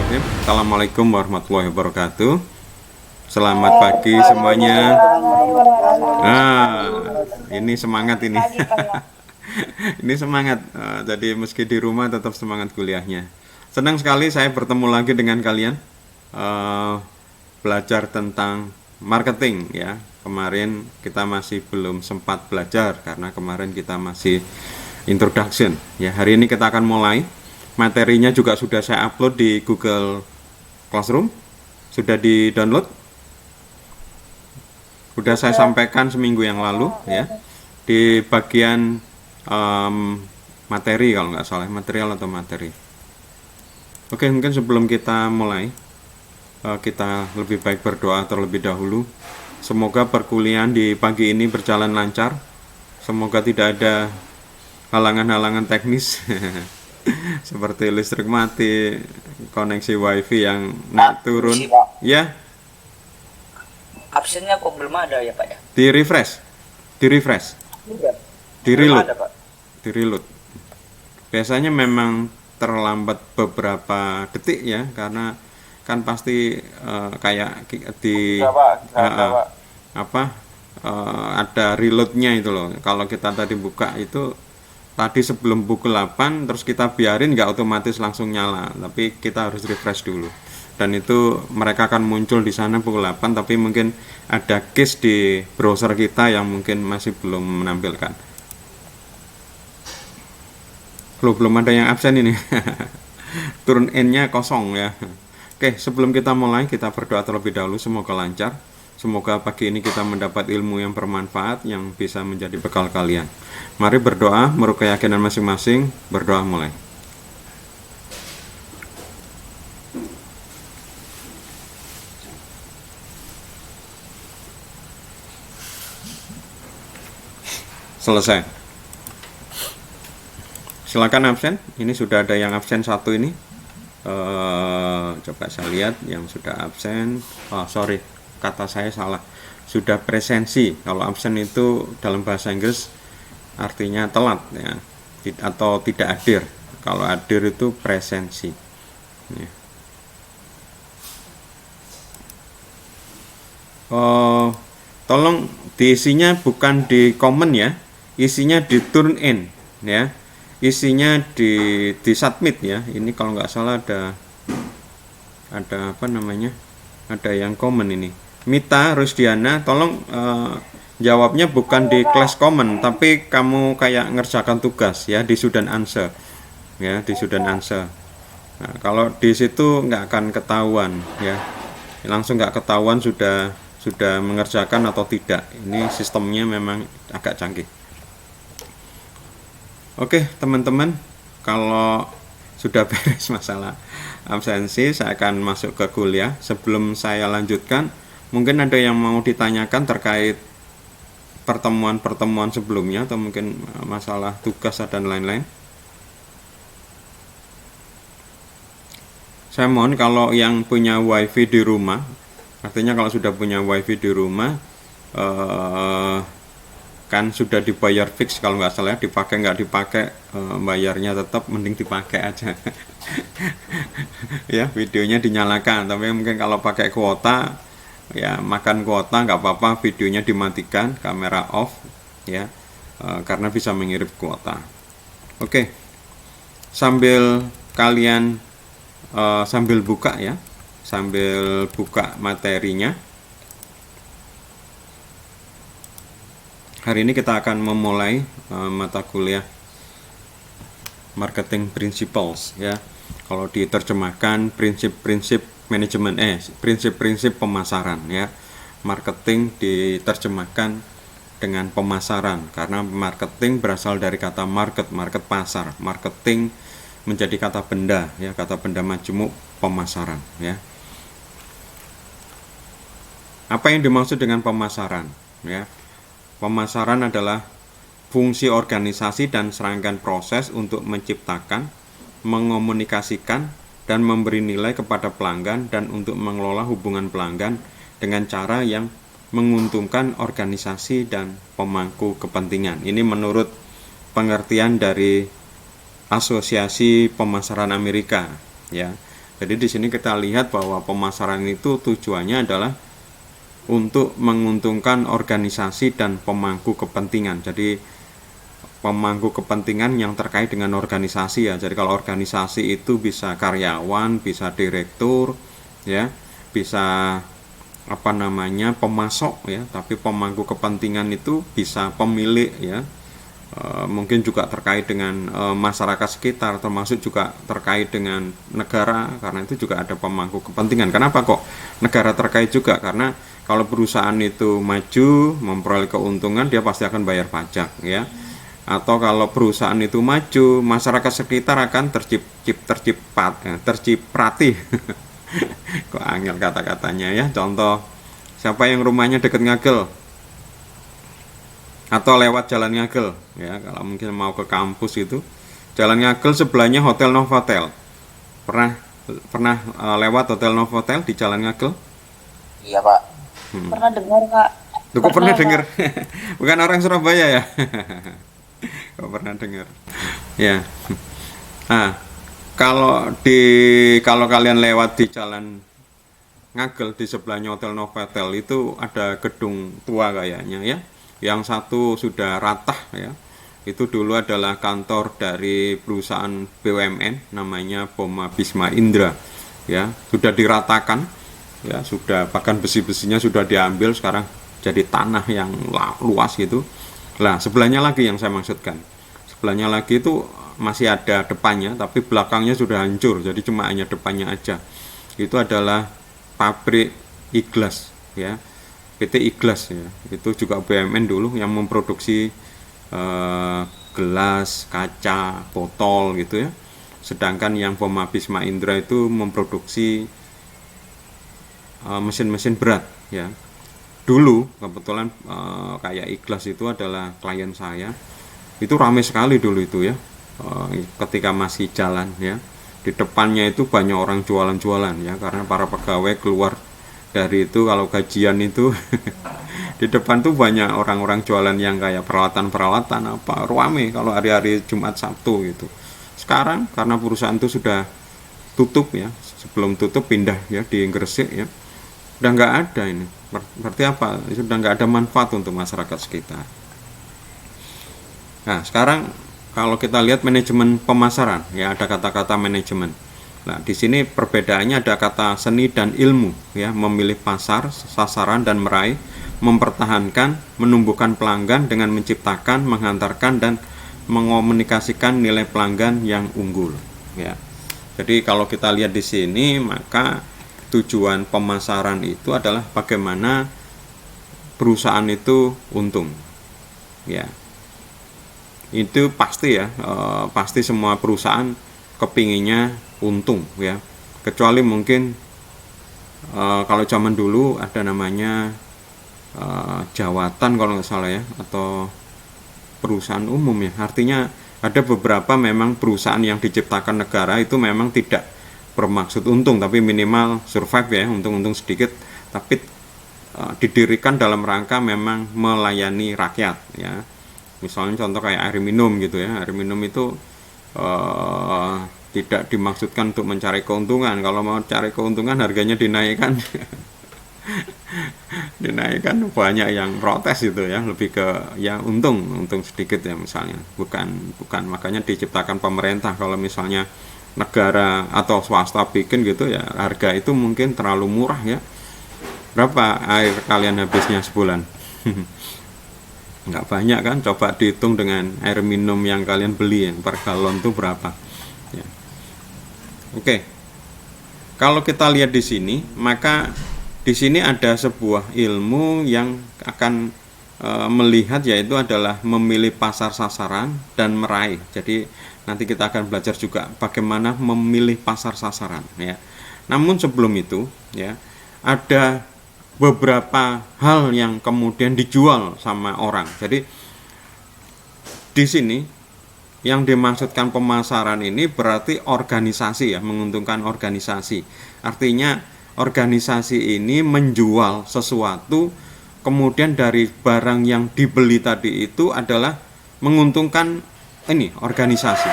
Bismillahirrahmanirrahim. Assalamualaikum warahmatullahi wabarakatuh. Selamat pagi semuanya. Ini semangat ini. Ini semangat. Jadi meski di rumah tetap semangat kuliahnya. Senang sekali saya bertemu lagi dengan kalian. Belajar tentang marketing ya. Kemarin kita masih belum sempat belajar karena kemarin kita masih introduction. Ya, hari ini kita akan mulai. Materinya juga sudah saya upload di Google Classroom. Sudah di-download. Sudah saya sampaikan seminggu yang lalu ya. Di bagian materi kalau nggak salah, material atau materi. Oke, mungkin sebelum kita mulai, kita lebih baik berdoa terlebih dahulu. Semoga perkuliahan di pagi ini berjalan lancar. Semoga tidak ada halangan-halangan teknis. Seperti listrik mati, koneksi wifi yang naik turun ya. Absennya kok belum ada ya Pak ya? Di refresh di reload. Biasanya memang terlambat beberapa detik ya, karena kan pasti kayak di ada reloadnya itu loh. Kalau kita tadi buka itu tadi sebelum pukul 8 terus kita biarin nggak otomatis langsung nyala, tapi kita harus refresh dulu, dan itu mereka akan muncul di sana pukul 8, tapi mungkin ada case di browser kita yang mungkin masih belum menampilkan. Belum ada yang absen ini. Turn in-nya kosong ya. Oke, sebelum kita mulai kita berdoa terlebih dahulu, semoga lancar. Semoga pagi ini kita mendapat ilmu yang bermanfaat yang bisa menjadi bekal kalian. Mari berdoa menurut keyakinan masing-masing. Berdoa mulai. Selesai. Silakan absen. Ini sudah ada yang absen satu ini. Coba saya lihat yang sudah absen. Sorry, kata saya salah. Sudah presensi. Kalau absen itu dalam bahasa Inggris artinya telat ya, atau tidak hadir. Kalau hadir itu presensi ya. Tolong diisinya bukan di comment ya, isinya di turn in ya, isinya di submit ya. Ini kalau nggak salah ada apa namanya, ada yang komen ini, Mita Rusdiana, tolong jawabnya bukan di kelas comment, tapi kamu kayak ngerjakan tugas ya, di student answer ya, di student answer. Nah, kalau di situ nggak akan ketahuan ya, langsung nggak ketahuan sudah mengerjakan atau tidak. Ini sistemnya memang agak canggih. Oke teman-teman, kalau sudah beres masalah absensi, saya akan masuk ke kuliah. Sebelum saya lanjutkan, mungkin ada yang mau ditanyakan terkait pertemuan-pertemuan sebelumnya, atau mungkin masalah tugas dan lain-lain. Saya mohon kalau yang punya wifi di rumah, artinya kalau sudah punya wifi di rumah, kan sudah dibayar fix kalau nggak salah, dipakai nggak dipakai, bayarnya tetap, mending dipakai aja. Ya, videonya dinyalakan, tapi mungkin kalau pakai kuota ya, makan kuota nggak apa-apa, videonya dimatikan, kamera off ya, karena bisa mengirim kuota. Oke, sambil kalian sambil buka ya, sambil buka materinya, hari ini kita akan memulai mata kuliah Marketing Principles ya. Kalau diterjemahkan prinsip-prinsip manajemen, prinsip-prinsip pemasaran ya. Marketing diterjemahkan dengan pemasaran, karena marketing berasal dari kata market pasar. Marketing menjadi kata benda ya, kata benda majemuk pemasaran ya. Apa yang dimaksud dengan pemasaran ya? Pemasaran adalah fungsi organisasi dan serangkaian proses untuk menciptakan, mengomunikasikan, dan memberi nilai kepada pelanggan, dan untuk mengelola hubungan pelanggan dengan cara yang menguntungkan organisasi dan pemangku kepentingan. Ini menurut pengertian dari Asosiasi Pemasaran Amerika ya. Jadi di sini kita lihat bahwa pemasaran itu tujuannya adalah untuk menguntungkan organisasi dan pemangku kepentingan. Jadi pemangku kepentingan yang terkait dengan organisasi ya. Jadi kalau organisasi itu bisa karyawan, bisa direktur, ya, bisa apa namanya pemasok ya. Tapi pemangku kepentingan itu bisa pemilik ya. Mungkin juga terkait dengan masyarakat sekitar, termasuk juga terkait dengan negara, karena itu juga ada pemangku kepentingan. Kenapa kok negara terkait juga? Karena kalau perusahaan itu maju memperoleh keuntungan, dia pasti akan bayar pajak ya. Atau kalau perusahaan itu maju, masyarakat sekitar akan terciprati kok angel kata-katanya ya. Contoh, siapa yang rumahnya dekat Ngagel atau lewat jalan Ngagel ya, kalau mungkin mau ke kampus itu jalan Ngagel sebelahnya Hotel Novotel. Pernah pernah lewat Hotel Novotel di jalan Ngagel? Iya Pak. Pernah dengar Kak? Lu kok pernah Pernah Pak. dengar? Bukan orang Surabaya ya? Kok pernah dengar? Ya. Nah, kalau kalian lewat di jalan Ngagel di sebelahnya Hotel Novotel itu ada gedung tua kayaknya ya. Yang satu sudah ratah ya. Itu dulu adalah kantor dari perusahaan BUMN namanya Boma Bisma Indra. Ya, sudah diratakan ya, sudah bahkan besi-besinya sudah diambil, sekarang jadi tanah yang luas gitu. Nah, sebelahnya lagi yang saya maksudkan. Sebelahnya lagi itu masih ada depannya, tapi belakangnya sudah hancur, jadi cuma hanya depannya aja. Itu adalah pabrik Iglas ya, PT Iglas ya. Itu juga BUMN dulu yang memproduksi gelas, kaca, botol gitu ya. Sedangkan yang Boma Bisma Indra itu memproduksi mesin-mesin berat ya. Dulu kebetulan kayak Iglas itu adalah klien saya, itu ramai sekali dulu itu ya, ketika masih jalan ya. Di depannya itu banyak orang jualan-jualan ya, karena para pegawai keluar dari itu kalau gajian itu di depan tuh banyak orang-orang jualan yang kayak peralatan-peralatan apa, ramai kalau hari-hari Jumat Sabtu gitu. Sekarang karena perusahaan itu sudah tutup ya, sebelum tutup pindah ya di Gresik ya, udah nggak ada ini. Berarti apa? Sudah nggak ada manfaat untuk masyarakat sekitar. Nah, sekarang kalau kita lihat manajemen pemasaran, ya ada kata-kata manajemen. Nah, di sini perbedaannya ada kata seni dan ilmu, ya, memilih pasar, sasaran dan meraih, mempertahankan, menumbuhkan pelanggan dengan menciptakan, menghantarkan dan mengomunikasikan nilai pelanggan yang unggul, ya. Jadi kalau kita lihat di sini, maka tujuan pemasaran itu adalah bagaimana perusahaan itu untung ya. Itu pasti ya, pasti semua perusahaan kepinginnya untung ya, kecuali mungkin kalau zaman dulu ada namanya jawatan kalau nggak salah ya, atau perusahaan umum ya. Artinya ada beberapa memang perusahaan yang diciptakan negara itu memang tidak bermaksud untung, tapi minimal survive ya, untung-untung sedikit, tapi didirikan dalam rangka memang melayani rakyat ya. Misalnya contoh kayak air minum gitu ya, air minum itu tidak dimaksudkan untuk mencari keuntungan. Kalau mau cari keuntungan harganya dinaikkan dinaikkan banyak yang protes itu ya, lebih ke ya untung sedikit ya misalnya, bukan makanya diciptakan pemerintah. Kalau misalnya negara atau swasta bikin gitu ya, harga itu mungkin terlalu murah ya. Berapa air kalian habisnya sebulan? Nggak banyak kan, coba dihitung dengan air minum yang kalian beli yang per galon itu berapa ya. Oke, kalau kita lihat di sini, maka di sini ada sebuah ilmu yang akan melihat, yaitu adalah memilih pasar sasaran dan meraih. Jadi nanti kita akan belajar juga bagaimana memilih pasar sasaran ya. Namun sebelum itu ya, ada beberapa hal yang kemudian dijual sama orang. Jadi di sini yang dimaksudkan pemasaran ini berarti organisasi ya, menguntungkan organisasi. Artinya organisasi ini menjual sesuatu, kemudian dari barang yang dibeli tadi itu adalah menguntungkan ini organisasi.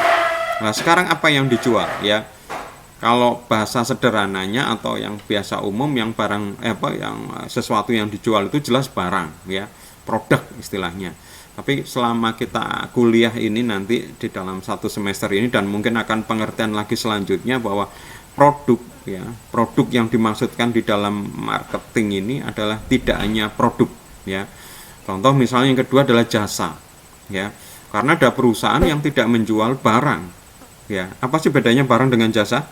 Nah, sekarang apa yang dijual ya? Kalau bahasa sederhananya atau yang biasa umum, yang barang yang sesuatu yang dijual itu jelas barang ya, produk istilahnya. Tapi selama kita kuliah ini nanti di dalam satu semester ini, dan mungkin akan pengertian lagi selanjutnya, bahwa produk ya, produk yang dimaksudkan di dalam marketing ini adalah tidak hanya produk ya. Contoh misalnya yang kedua adalah jasa ya. Karena ada perusahaan yang tidak menjual barang ya. Apa sih bedanya barang dengan jasa?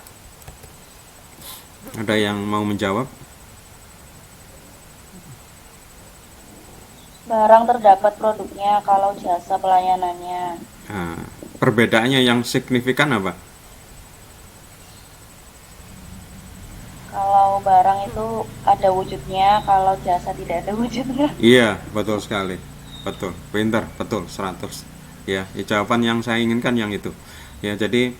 Ada yang mau menjawab? Barang terdapat produknya, kalau jasa pelayanannya. Nah, perbedaannya yang signifikan apa? Kalau barang itu ada wujudnya, kalau jasa tidak ada wujudnya. Iya, betul sekali. Betul, pintar, betul, 100. Ya, jawaban yang saya inginkan yang itu. Ya, jadi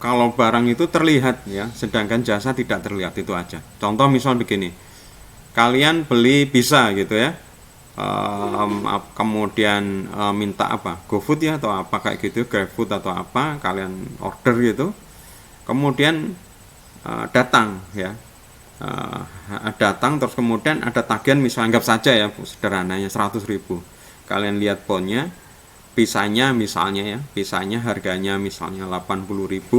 kalau barang itu terlihat ya, sedangkan jasa tidak terlihat, itu aja. Contoh misal begini, kalian beli pizza gitu ya, kemudian minta apa, GoFood ya atau apa kayak gitu, GrabFood atau apa, kalian order gitu, kemudian datang ya, datang terus kemudian ada tagihan, misalnya anggap saja ya sederhananya 100.000, kalian lihat ponnya, pisanya misalnya ya, pisanya harganya misalnya 80.000,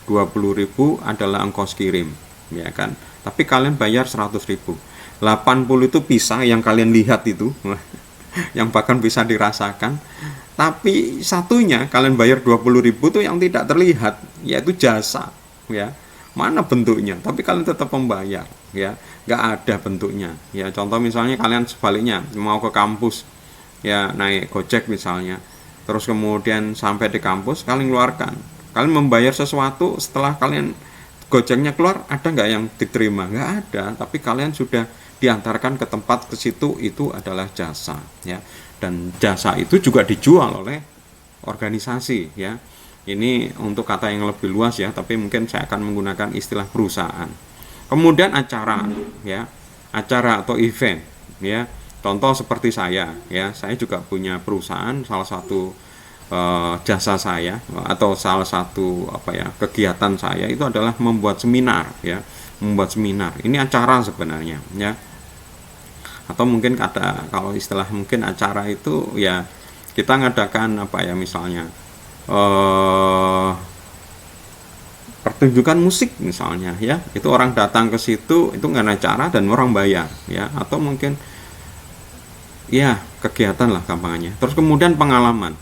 20.000 adalah ongkos kirim ya kan, tapi kalian bayar 100.000, 80 itu pisah yang kalian lihat itu yang bahkan bisa dirasakan, tapi satunya kalian bayar 20.000 itu yang tidak terlihat, yaitu jasa ya. Mana bentuknya, tapi kalian tetap membayar ya, nggak ada bentuknya ya. Contoh misalnya kalian sebaliknya mau ke kampus ya, naik Gojek misalnya, terus kemudian sampai di kampus kalian kalian membayar sesuatu, setelah kalian Gojeknya keluar, ada nggak yang diterima? Nggak ada, tapi kalian sudah diantarkan ke tempat ke situ, itu adalah jasa ya. Dan jasa itu juga dijual oleh organisasi ya. Ini untuk kata yang lebih luas ya, tapi mungkin saya akan menggunakan istilah perusahaan. Kemudian acara ya, acara atau event ya. Contoh seperti saya ya, saya juga punya perusahaan, salah satu jasa saya atau salah satu kegiatan saya itu adalah membuat seminar ya, membuat seminar. Ini acara sebenarnya ya. Atau mungkin kalau istilah mungkin acara itu ya, kita ngadakan misalnya pertunjukan musik misalnya ya, itu orang datang ke situ, itu nggak acara dan orang bayar ya. Atau mungkin ya kegiatan lah gampangnya. Terus kemudian pengalaman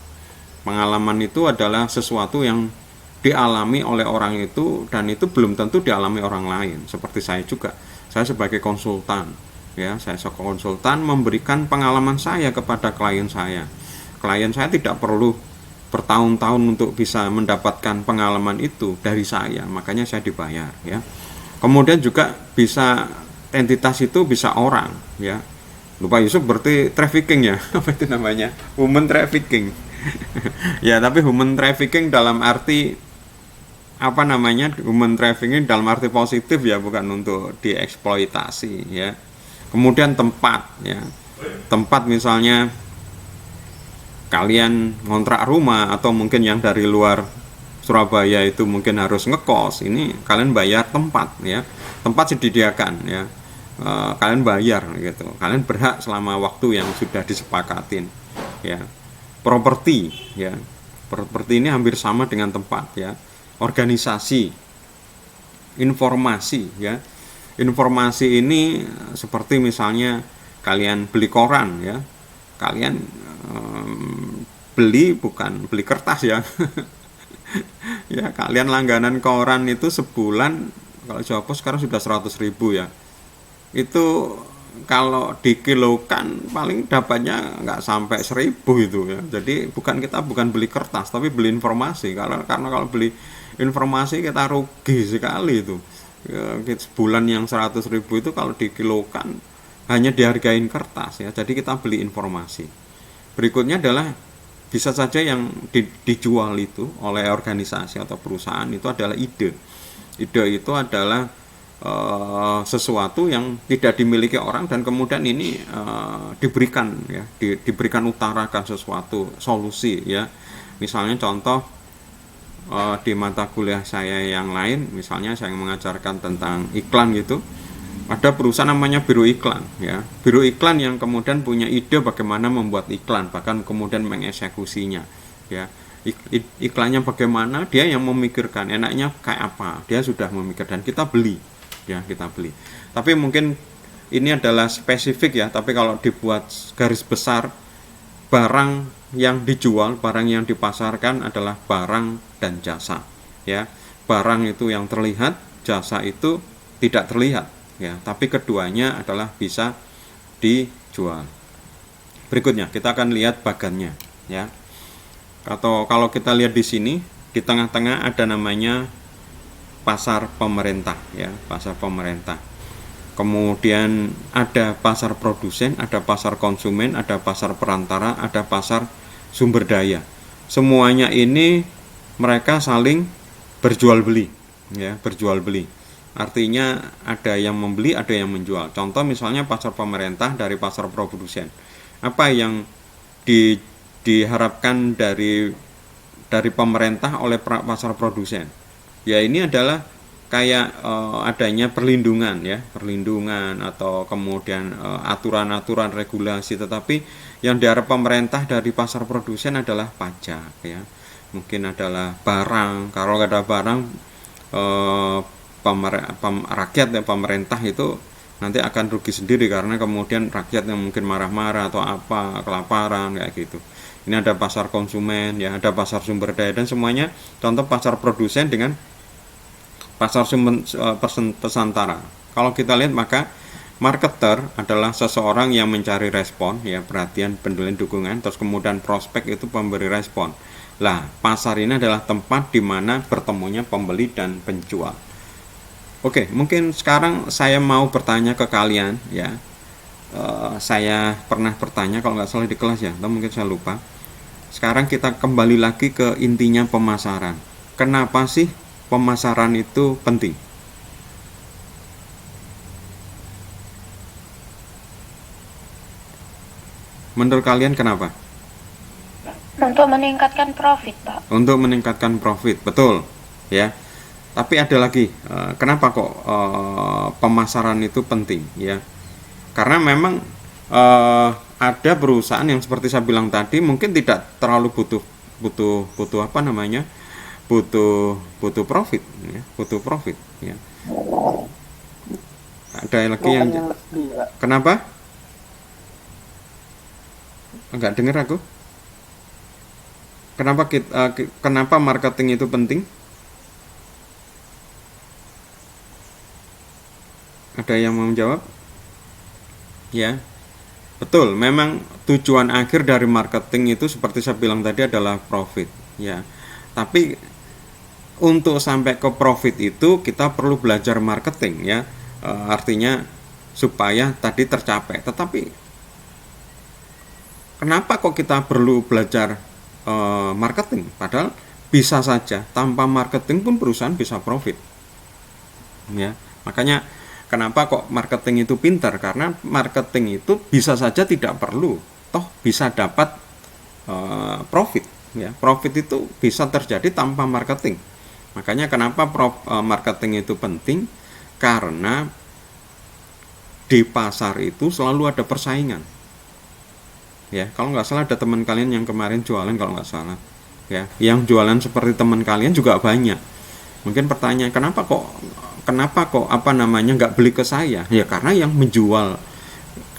itu adalah sesuatu yang dialami oleh orang itu, dan itu belum tentu dialami orang lain. Seperti saya juga, saya sebagai konsultan ya, saya konsultan memberikan pengalaman saya kepada klien saya. Klien saya tidak perlu bertahun-tahun untuk bisa mendapatkan pengalaman itu dari saya, makanya saya dibayar ya. Kemudian juga bisa entitas itu bisa orang ya. Lupa Yusuf berarti trafficking ya. Apa itu namanya? Human trafficking. Ya, tapi human trafficking dalam arti human trafficking dalam arti positif ya, bukan untuk dieksploitasi ya. Kemudian tempat ya. Tempat misalnya kalian ngontrak rumah, atau mungkin yang dari luar Surabaya itu mungkin harus ngekos, ini kalian bayar tempat ya, tempat disediakan ya, kalian bayar gitu, kalian berhak selama waktu yang sudah disepakatin ya. Properti ya, properti ini hampir sama dengan tempat ya. Organisasi, informasi ya, informasi ini seperti misalnya kalian beli koran ya, kalian bukan beli kertas ya. Ya, kalian langganan koran itu sebulan, kalau Jawa Pos sekarang sudah 100.000 ya. Itu kalau dikilokan paling dapatnya nggak sampai 1.000 itu ya. Jadi bukan beli kertas, tapi beli informasi. Karena kalau beli informasi kita rugi sekali itu ya, sebulan yang 100.000 itu kalau dikilokan hanya dihargain kertas ya. Jadi kita beli informasi. Berikutnya adalah bisa saja yang dijual itu oleh organisasi atau perusahaan itu adalah ide. Ide itu adalah sesuatu yang tidak dimiliki orang, dan kemudian ini diberikan ya, diberikan utarakan sesuatu solusi ya. Misalnya contoh di mata kuliah saya yang lain, misalnya saya mengajarkan tentang iklan gitu, ada perusahaan namanya biro iklan ya, biro iklan yang kemudian punya ide bagaimana membuat iklan, bahkan kemudian mengeksekusinya ya. Iklannya bagaimana, dia yang memikirkan, enaknya kayak apa, dia sudah memikirkan, kita beli ya, kita beli. Tapi mungkin ini adalah spesifik ya, tapi kalau dibuat garis besar, barang yang dijual, barang yang dipasarkan adalah barang dan jasa ya. Barang itu yang terlihat, jasa itu tidak terlihat ya, tapi keduanya adalah bisa dijual. Berikutnya kita akan lihat bagannya ya. Atau kalau kita lihat di sini, di tengah-tengah ada namanya pasar pemerintah ya, pasar pemerintah. Kemudian ada pasar produsen, ada pasar konsumen, ada pasar perantara, ada pasar sumber daya. Semuanya ini mereka saling berjual beli ya, berjual beli. Artinya ada yang membeli, ada yang menjual. Contoh misalnya pasar pemerintah dari pasar produsen. Apa yang diharapkan dari pemerintah oleh pasar produsen? Ya ini adalah kayak adanya perlindungan ya, perlindungan atau kemudian aturan-aturan regulasi, tetapi yang diharap pemerintah dari pasar produsen adalah pajak ya. Mungkin adalah barang, kalau ada barang rakyat dan pemerintah itu nanti akan rugi sendiri karena kemudian rakyat yang mungkin marah-marah atau apa, kelaparan kayak gitu. Ini ada pasar konsumen ya, ada pasar sumber daya, dan semuanya contoh pasar produsen dengan pasar sumber pesantara. Kalau kita lihat, maka marketer adalah seseorang yang mencari respon ya, perhatian, penilaian, dukungan, terus kemudian prospek itu pemberi respon. Lah, pasar ini adalah tempat di mana bertemunya pembeli dan penjual. Oke, mungkin sekarang saya mau bertanya ke kalian ya. Saya pernah bertanya kalau nggak salah di kelas ya, atau mungkin saya lupa. Sekarang kita kembali lagi ke intinya pemasaran. Kenapa sih pemasaran itu penting? Menurut kalian kenapa? Untuk meningkatkan profit, Pak. Untuk meningkatkan profit, betul ya. Tapi ada lagi, kenapa kok pemasaran itu penting ya? Karena memang ada perusahaan yang seperti saya bilang tadi mungkin tidak terlalu butuh apa namanya, butuh profit ya, butuh profit ya. Ada lagi yang kenapa? Enggak dengar aku. Kenapa marketing itu penting? Ada yang mau menjawab? Ya, betul. Memang tujuan akhir dari marketing itu seperti saya bilang tadi adalah profit. Ya, tapi untuk sampai ke profit itu kita perlu belajar marketing ya. Artinya supaya tadi tercapai. Tetapi kenapa kok kita perlu belajar marketing? Padahal bisa saja tanpa marketing pun perusahaan bisa profit. Ya, makanya kenapa kok marketing itu pintar? Karena marketing itu bisa saja tidak perlu, toh bisa dapat profit. Ya, profit itu bisa terjadi tanpa marketing. Makanya kenapa marketing itu penting? Karena di pasar itu selalu ada persaingan. Ya, kalau nggak salah ada teman kalian yang kemarin jualan kalau nggak salah. Ya, yang jualan seperti teman kalian juga banyak. Mungkin pertanyaan kenapa kok apa namanya nggak beli ke saya? Ya karena yang menjual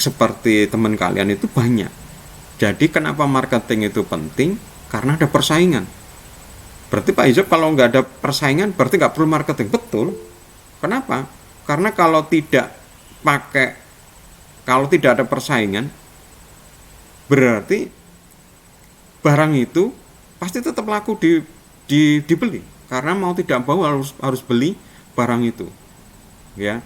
seperti teman kalian itu banyak. Jadi kenapa marketing itu penting? Karena ada persaingan. Berarti Pak Izob kalau nggak ada persaingan berarti nggak perlu marketing. Betul. Kenapa? Karena kalau tidak ada persaingan, berarti barang itu pasti tetap laku dibeli. Karena mau tidak mau harus beli barang itu ya.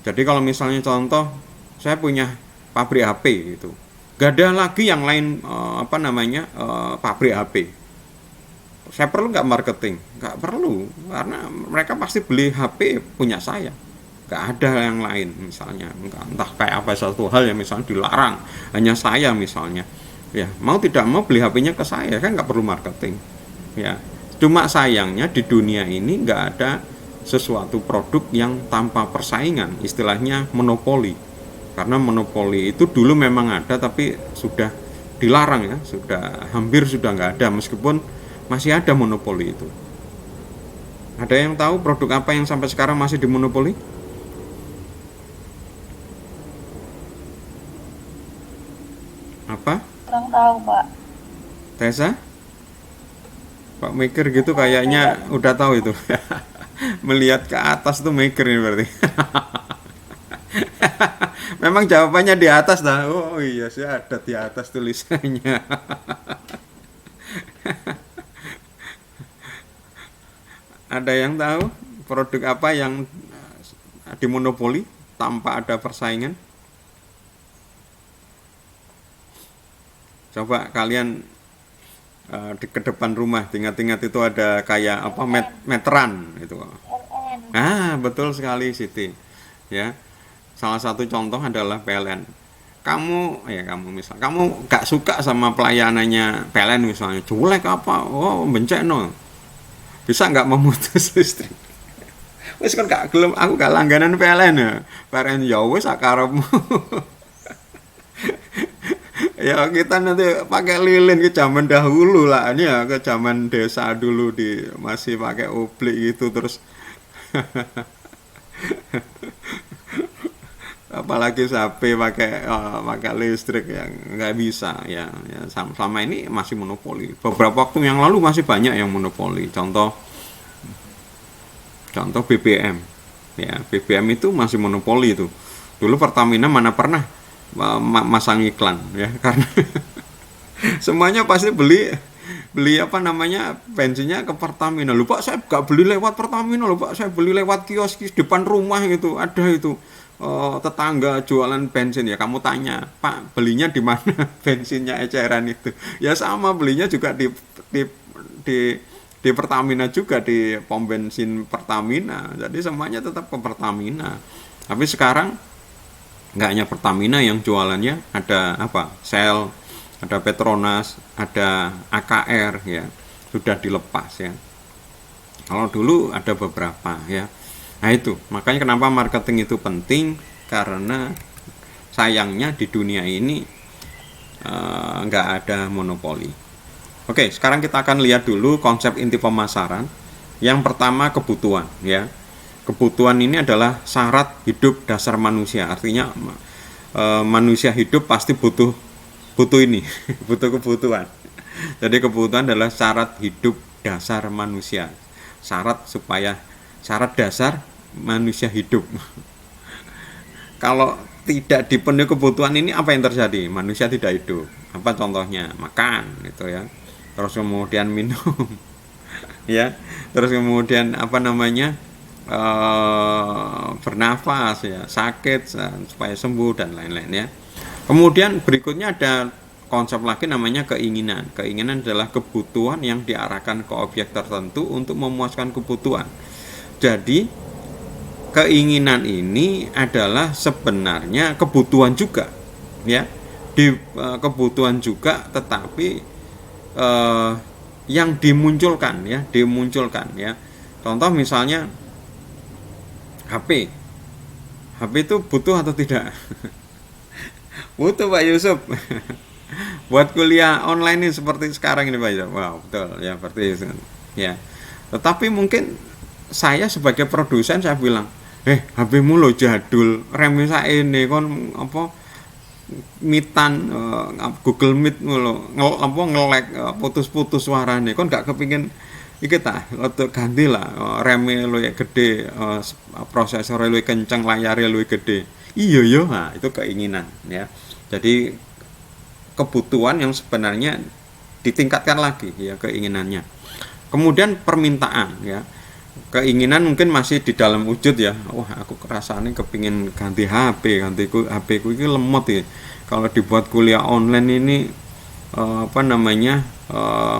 Jadi kalau misalnya contoh saya punya pabrik HP gitu, gak ada lagi yang lain pabrik HP, saya perlu nggak marketing? Nggak perlu, karena mereka pasti beli HP punya saya, nggak ada yang lain. Misalnya entah kayak apa satu hal yang misalnya dilarang hanya saya misalnya ya, mau tidak mau beli HP-nya ke saya, kan nggak perlu marketing ya. Cuma sayangnya di dunia ini nggak ada sesuatu produk yang tanpa persaingan, istilahnya monopoli. Karena monopoli itu dulu memang ada, tapi sudah dilarang ya, sudah nggak ada, meskipun masih ada monopoli itu. Ada yang tahu produk apa yang sampai sekarang masih dimonopoli? Apa? Kurang tahu, Pak. Tessa? Pak mikir gitu kayaknya udah tahu itu. Melihat ke atas tuh mikir ini berarti. Memang jawabannya di atas dah. Oh iya sih, ada di atas tulisannya. Ada yang tahu produk apa yang dimonopoli tanpa ada persaingan? Coba kalian di ke depan rumah, ingat-ingat itu ada kayak apa, meteran itu. PLN. Betul sekali Siti. Ya. Salah satu contoh adalah PLN. Kamu misal kamu gak suka sama pelayanannya PLN misalnya, jelek apa? Oh, benceno. Bisa nggak memutus listrik? Wis kan gak gelem, aku gak langganan PLN ya. PLN ya wis sakarepmu. Ya kita nanti pakai lilin ke zaman dahulu lah, ini ya ke zaman desa dulu masih pakai oblik gitu terus. Apalagi sampai pakai listrik yang nggak bisa ya, sama ini masih monopoli. Beberapa waktu yang lalu masih banyak yang monopoli. Contoh BBM ya, BBM itu masih monopoli itu. Dulu Pertamina mana pernah masang iklan ya, karena semuanya pasti beli apa namanya bensinnya ke Pertamina. Lho Pak, saya gak beli lewat Pertamina lho Pak, saya beli lewat kios depan rumah gitu, ada itu tetangga jualan bensin. Ya kamu tanya, Pak belinya di mana bensinnya eceran itu? Ya sama, belinya juga di Pertamina juga, di pom bensin Pertamina. Jadi semuanya tetap ke Pertamina. Tapi sekarang nggak hanya Pertamina yang jualannya, ada apa? Shell, ada Petronas, ada AKR ya, sudah dilepas ya. Kalau dulu ada beberapa ya. Nah itu, makanya kenapa marketing itu penting, karena sayangnya di dunia ini nggak ada monopoli. Oke, sekarang kita akan lihat dulu konsep inti pemasaran. Yang pertama, kebutuhan ya. Kebutuhan ini adalah syarat hidup dasar manusia. Artinya manusia hidup pasti butuh ini, butuh kebutuhan. Jadi kebutuhan adalah syarat hidup dasar manusia. Syarat dasar manusia hidup. Kalau tidak dipenuhi kebutuhan ini, apa yang terjadi? Manusia tidak hidup. Apa contohnya? Makan gitu ya. Terus kemudian minum. Ya. Terus kemudian apa namanya? Bernafas ya, sakit supaya sembuh dan lain-lain ya. Kemudian berikutnya ada konsep lagi namanya keinginan. Keinginan adalah kebutuhan yang diarahkan ke objek tertentu untuk memuaskan kebutuhan. Jadi keinginan ini adalah sebenarnya kebutuhan juga ya. Kebutuhan juga, tetapi yang dimunculkan ya. Contoh misalnya HP itu butuh atau tidak? Butuh Pak Yusuf. Buat kuliah online ini seperti sekarang ini Pak Yusuf. Wow, betul ya, seperti itu ya. Tetapi mungkin saya sebagai produsen saya bilang, HP-mu lo jadul, remnya ini kon apa mitan Google Meet lo ngelek putus-putus suarane, kon gak kepingin iki ta untuk ganti lah, remnya lu gede, prosesornya lu kencang, layarnya lu gede. Iya yo, nah itu keinginan ya. Jadi kebutuhan yang sebenarnya ditingkatkan lagi ya keinginannya. Kemudian permintaan ya. Keinginan mungkin masih di dalam wujud ya. Wah, aku kerasane kepingin ganti HP ku iki lemot ya. Kalau dibuat kuliah online ini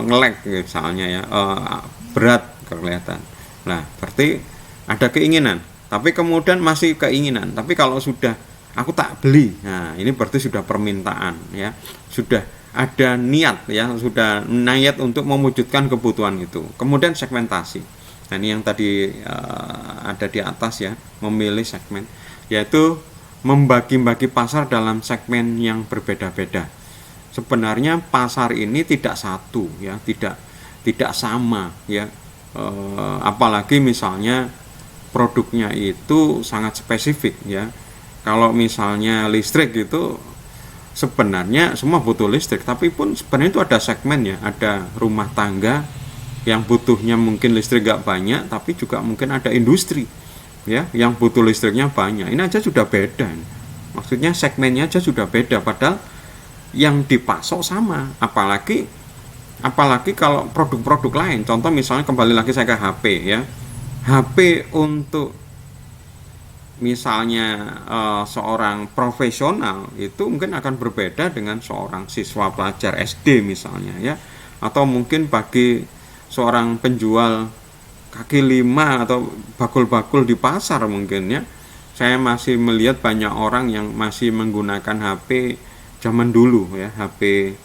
nge-lag misalnya ya, berat kelihatan. Nah, berarti ada keinginan, tapi kemudian masih keinginan. Tapi kalau sudah aku tak beli, nah ini berarti sudah permintaan ya, sudah ada niat ya, sudah niat untuk mewujudkan kebutuhan itu. Kemudian segmentasi. Nah, ini yang tadi ada di atas ya, memilih segmen, yaitu membagi-bagi pasar dalam segmen yang berbeda-beda. Sebenarnya pasar ini tidak satu ya, tidak sama ya. Apalagi misalnya produknya itu sangat spesifik ya. Kalau misalnya listrik itu sebenarnya semua butuh listrik, tapi pun sebenarnya itu ada segmennya, ada rumah tangga yang butuhnya mungkin listrik gak banyak, tapi juga mungkin ada industri ya yang butuh listriknya banyak. Ini aja sudah beda, maksudnya segmennya aja sudah beda, padahal yang dipasok sama. Apalagi kalau produk-produk lain, contoh misalnya kembali lagi saya ke HP ya, HP untuk misalnya seorang profesional itu mungkin akan berbeda dengan seorang siswa pelajar SD misalnya ya, atau mungkin bagi seorang penjual kaki lima atau bakul-bakul di pasar mungkin ya. Saya masih melihat banyak orang yang masih menggunakan HP zaman dulu ya, HP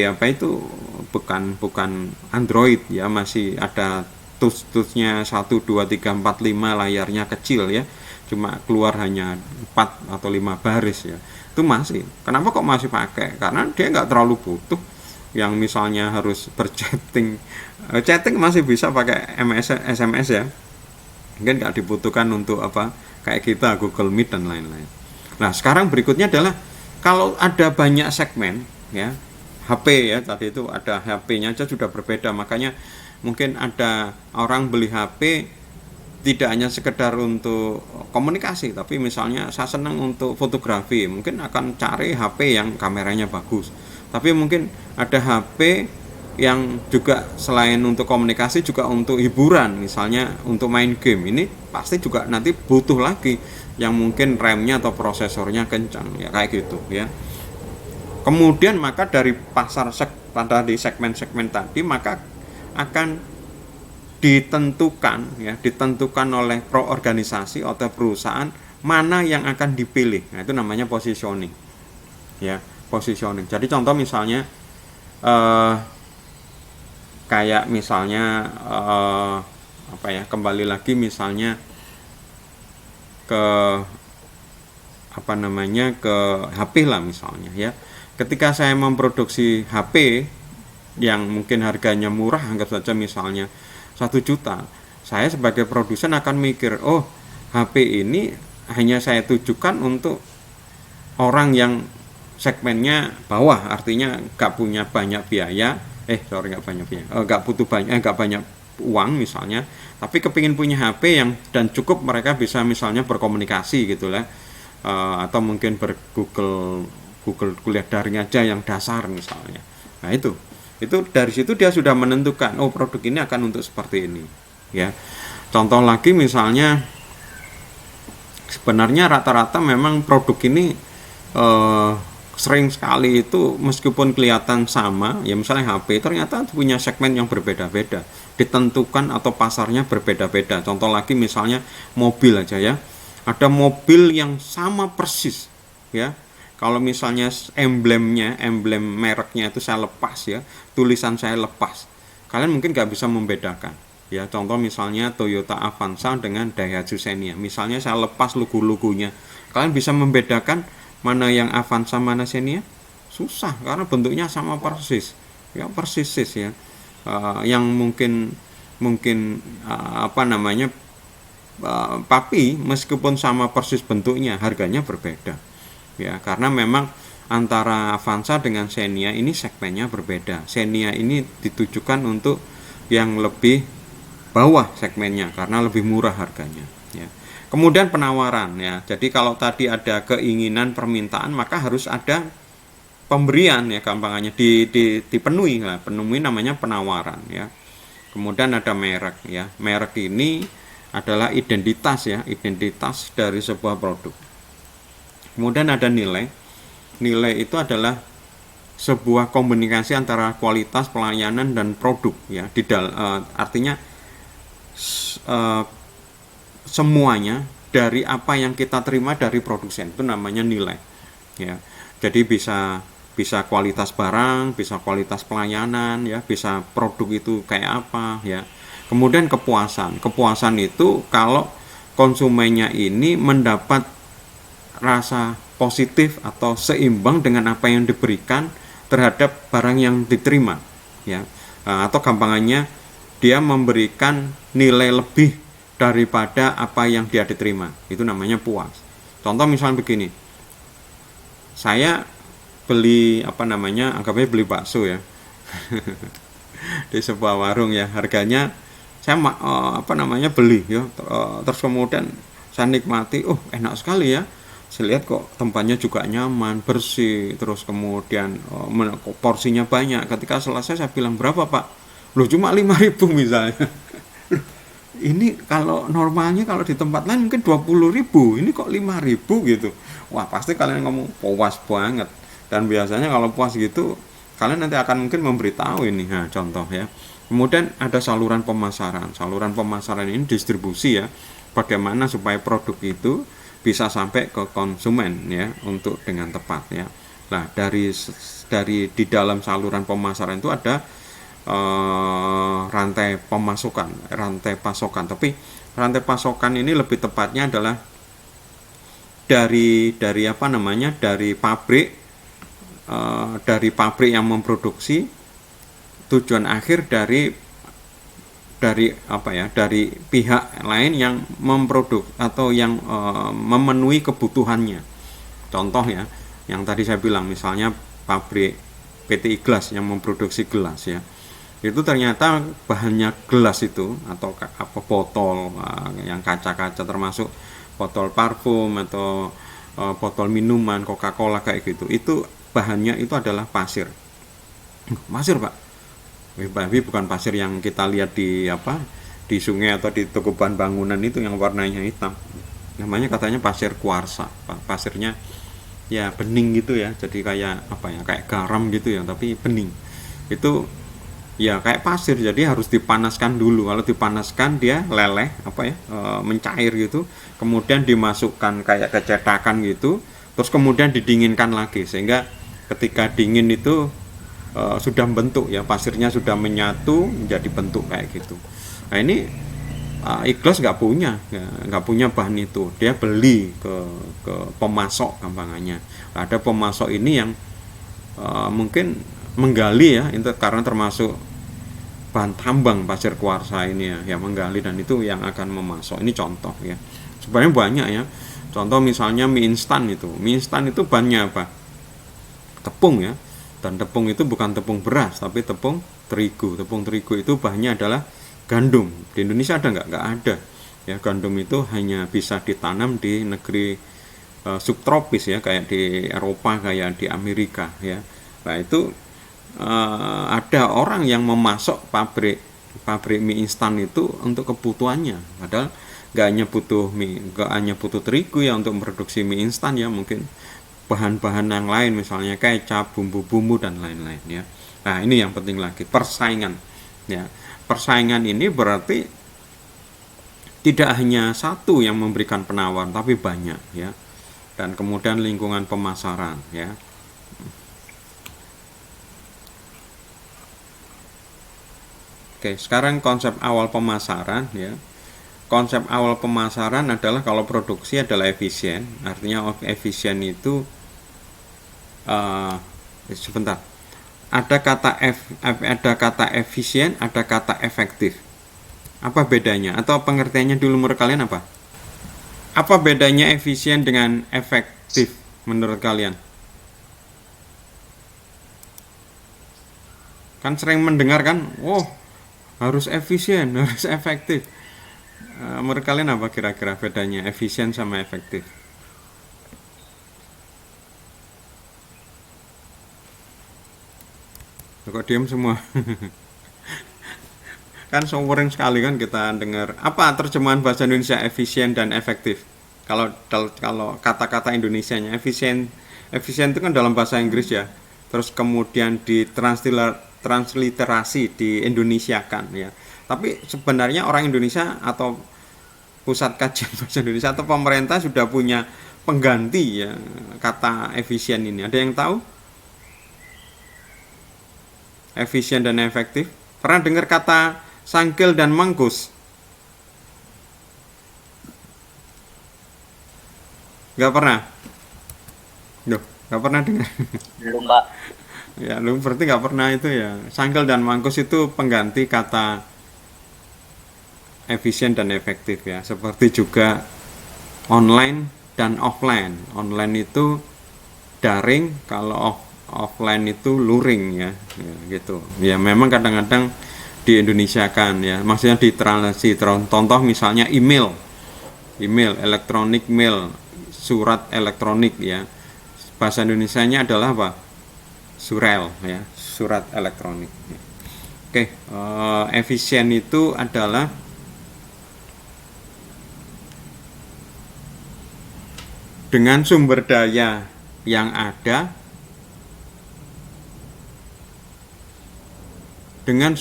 apa itu, bukan Android ya, masih ada touch-touchnya 1 2 3 4 5, layarnya kecil ya, cuma keluar hanya 4 atau 5 baris ya. Itu masih, kenapa kok masih pakai? Karena dia nggak terlalu butuh yang misalnya harus berchatting. Chatting masih bisa pakai SMS ya, mungkin nggak dibutuhkan untuk apa kayak kita Google Meet dan lain-lain. Nah sekarang berikutnya adalah kalau ada banyak segmen ya, HP ya, tadi itu ada HP-nya aja sudah berbeda, makanya mungkin ada orang beli HP tidak hanya sekedar untuk komunikasi, tapi misalnya saya senang untuk fotografi, mungkin akan cari HP yang kameranya bagus. Tapi mungkin ada HP yang juga selain untuk komunikasi juga untuk hiburan, misalnya untuk main game. Ini pasti juga nanti butuh lagi yang mungkin RAM-nya atau prosesornya kencang ya, kayak gitu ya. Kemudian maka dari pasar pada di segmen-segmen tadi maka akan ditentukan oleh organisasi atau perusahaan mana yang akan dipilih. Nah, itu namanya positioning. Ya, positioning. Jadi contoh misalnya kayak misalnya kembali lagi misalnya ke ke HP lah misalnya ya. Ketika saya memproduksi HP yang mungkin harganya murah, anggap saja misalnya 1 juta, saya sebagai produsen akan mikir, oh HP ini hanya saya tujukan untuk orang yang segmennya bawah, artinya gak punya banyak biaya, gak banyak uang misalnya, tapi kepingin punya HP yang dan cukup mereka bisa misalnya berkomunikasi gitu lah, atau mungkin Google kuliah daring aja yang dasar misalnya. Nah itu dari situ dia sudah menentukan, oh produk ini akan untuk seperti ini ya. Contoh lagi misalnya sebenarnya rata-rata memang produk ini sering sekali itu meskipun kelihatan sama ya, misalnya HP ternyata punya segmen yang berbeda-beda, ditentukan atau pasarnya berbeda-beda. Contoh lagi misalnya mobil aja ya, ada mobil yang sama persis ya. Kalau misalnya emblem mereknya itu saya lepas ya, tulisan saya lepas, kalian mungkin nggak bisa membedakan ya. Contoh misalnya Toyota Avanza dengan Daihatsu Xenia, misalnya saya lepas logo-logonya, kalian bisa membedakan mana yang Avanza mana Xenia? Susah, karena bentuknya sama persis ya, ya. Yang mungkin tapi meskipun sama persis bentuknya, harganya berbeda ya, karena memang antara Avanza dengan Xenia ini segmennya berbeda. Xenia ini ditujukan untuk yang lebih bawah segmennya karena lebih murah harganya ya. Kemudian penawaran ya, jadi kalau tadi ada keinginan permintaan maka harus ada pemberian ya, gampangannya dipenuhi lah, penuhi namanya penawaran ya. Kemudian ada merek ya, merek ini adalah identitas ya, identitas dari sebuah produk. Kemudian ada nilai. Nilai itu adalah sebuah komunikasi antara kualitas, pelayanan dan produk ya. Artinya semuanya dari apa yang kita terima dari produsen itu namanya nilai ya. Jadi bisa bisa kualitas barang, bisa kualitas pelayanan, ya, bisa produk itu kayak apa, ya. Kemudian kepuasan itu kalau konsumennya ini mendapat rasa positif atau seimbang dengan apa yang diberikan terhadap barang yang diterima, ya. Atau gampangannya dia memberikan nilai lebih daripada apa yang dia diterima, itu namanya puas. Contoh misalnya begini, saya beli anggapnya beli bakso, ya. Di sebuah warung, ya, harganya saya beli, ya, terus kemudian saya nikmati, oh enak sekali, ya, saya lihat kok tempatnya juga nyaman, bersih, terus kemudian porsinya banyak. Ketika selesai saya bilang, berapa Pak? Loh, cuma 5.000 misalnya. Ini kalau normalnya kalau di tempat lain mungkin 20.000, ini kok 5.000 gitu. Wah, pasti kalian ngomong puas banget. Dan biasanya kalau puas gitu kalian nanti akan mungkin memberitahu ini. Nah, contoh, ya. Kemudian ada saluran pemasaran. Saluran pemasaran ini distribusi, ya. Bagaimana supaya produk itu bisa sampai ke konsumen, ya, untuk dengan tepat, ya. Nah, dari di dalam saluran pemasaran itu ada rantai pasokan. Tapi rantai pasokan ini lebih tepatnya adalah dari pabrik yang memproduksi, tujuan akhir dari pihak lain yang memproduk atau yang memenuhi kebutuhannya. Contoh, ya, yang tadi saya bilang, misalnya pabrik PT Iglas yang memproduksi gelas, ya, itu ternyata bahannya gelas itu atau botol yang kaca-kaca, termasuk botol parfum atau botol minuman Coca-Cola kayak gitu, itu bahannya itu adalah pasir. Pasir, Pak? Tapi bukan pasir yang kita lihat di sungai atau di toko bahan bangunan itu yang warnanya hitam. Namanya katanya pasir kuarsa. Pasirnya ya bening gitu, ya, jadi kayak garam gitu, ya, tapi bening. Itu ya kayak pasir, jadi harus dipanaskan dulu. Kalau dipanaskan dia leleh, mencair gitu, kemudian dimasukkan kayak ke cetakan gitu, terus kemudian didinginkan lagi, sehingga ketika dingin itu sudah bentuk, ya, pasirnya sudah menyatu menjadi bentuk kayak gitu. Nah, ini Iglas nggak punya bahan itu, dia beli ke pemasok gampangannya. Ada pemasok ini yang mungkin menggali, ya, itu karena termasuk bahan tambang pasir kuarsa ini, ya, yang menggali, dan itu yang akan memasok. Ini contoh, ya, sebenarnya banyak, ya. Contoh misalnya mie instan itu bahannya apa? Tepung, ya, dan tepung itu bukan tepung beras tapi tepung terigu itu bahannya adalah gandum. Di Indonesia ada nggak ada, ya. Gandum itu hanya bisa ditanam di negeri subtropis, ya, kayak di Eropa, kayak di Amerika, ya. Nah, itu ada orang yang memasok pabrik mie instan itu untuk kebutuhannya, padahal nggak hanya butuh terigu, ya, untuk memproduksi mie instan, ya, mungkin bahan-bahan yang lain, misalnya kecap, bumbu-bumbu, dan lain-lain, ya. Nah, ini yang penting lagi, persaingan, ya. Persaingan ini berarti tidak hanya satu yang memberikan penawar, tapi banyak, ya. Dan kemudian lingkungan pemasaran, ya. Oke, sekarang konsep awal pemasaran, ya. Konsep awal pemasaran adalah kalau produksi adalah efisien, artinya efisien itu sebentar. Ada kata efisien, ada kata efektif. Apa bedanya? Atau pengertiannya dulu menurut kalian apa? Apa bedanya efisien dengan efektif menurut kalian? Kan sering mendengar kan, harus efisien, harus efektif. Menurut kalian apa kira-kira bedanya efisien sama efektif? Kok diam semua? Kan sering sekali kan kita dengar. Apa terjemahan bahasa Indonesia efisien dan efektif? Kalau kata-kata Indonesianya efisien itu kan dalam bahasa Inggris, ya. Terus kemudian ditransliterasi di Indonesia kan, ya. Tapi sebenarnya orang Indonesia atau pusat kajian bahasa Indonesia atau pemerintah sudah punya pengganti, ya, kata efisien ini. Ada yang tahu? efisien dan efektif? Pernah dengar kata sangkil dan mangkus? Nggak pernah? Duh, nggak pernah dengar. Belum, Pak. Ya, lu berarti nggak pernah itu ya. Sangkil dan mangkus itu pengganti kata efisien dan efektif ya. Seperti juga online dan offline. Online itu daring, kalau offline itu luring ya, gitu. Ya memang kadang-kadang di Indonesia kan ya, maksudnya di translasi. Contoh misalnya email, elektronik mail, surat elektronik ya. Bahasa Indonesianya adalah apa? Surel ya, surat elektronik. Oke, efisien itu adalah dengan sumber daya yang ada, dengan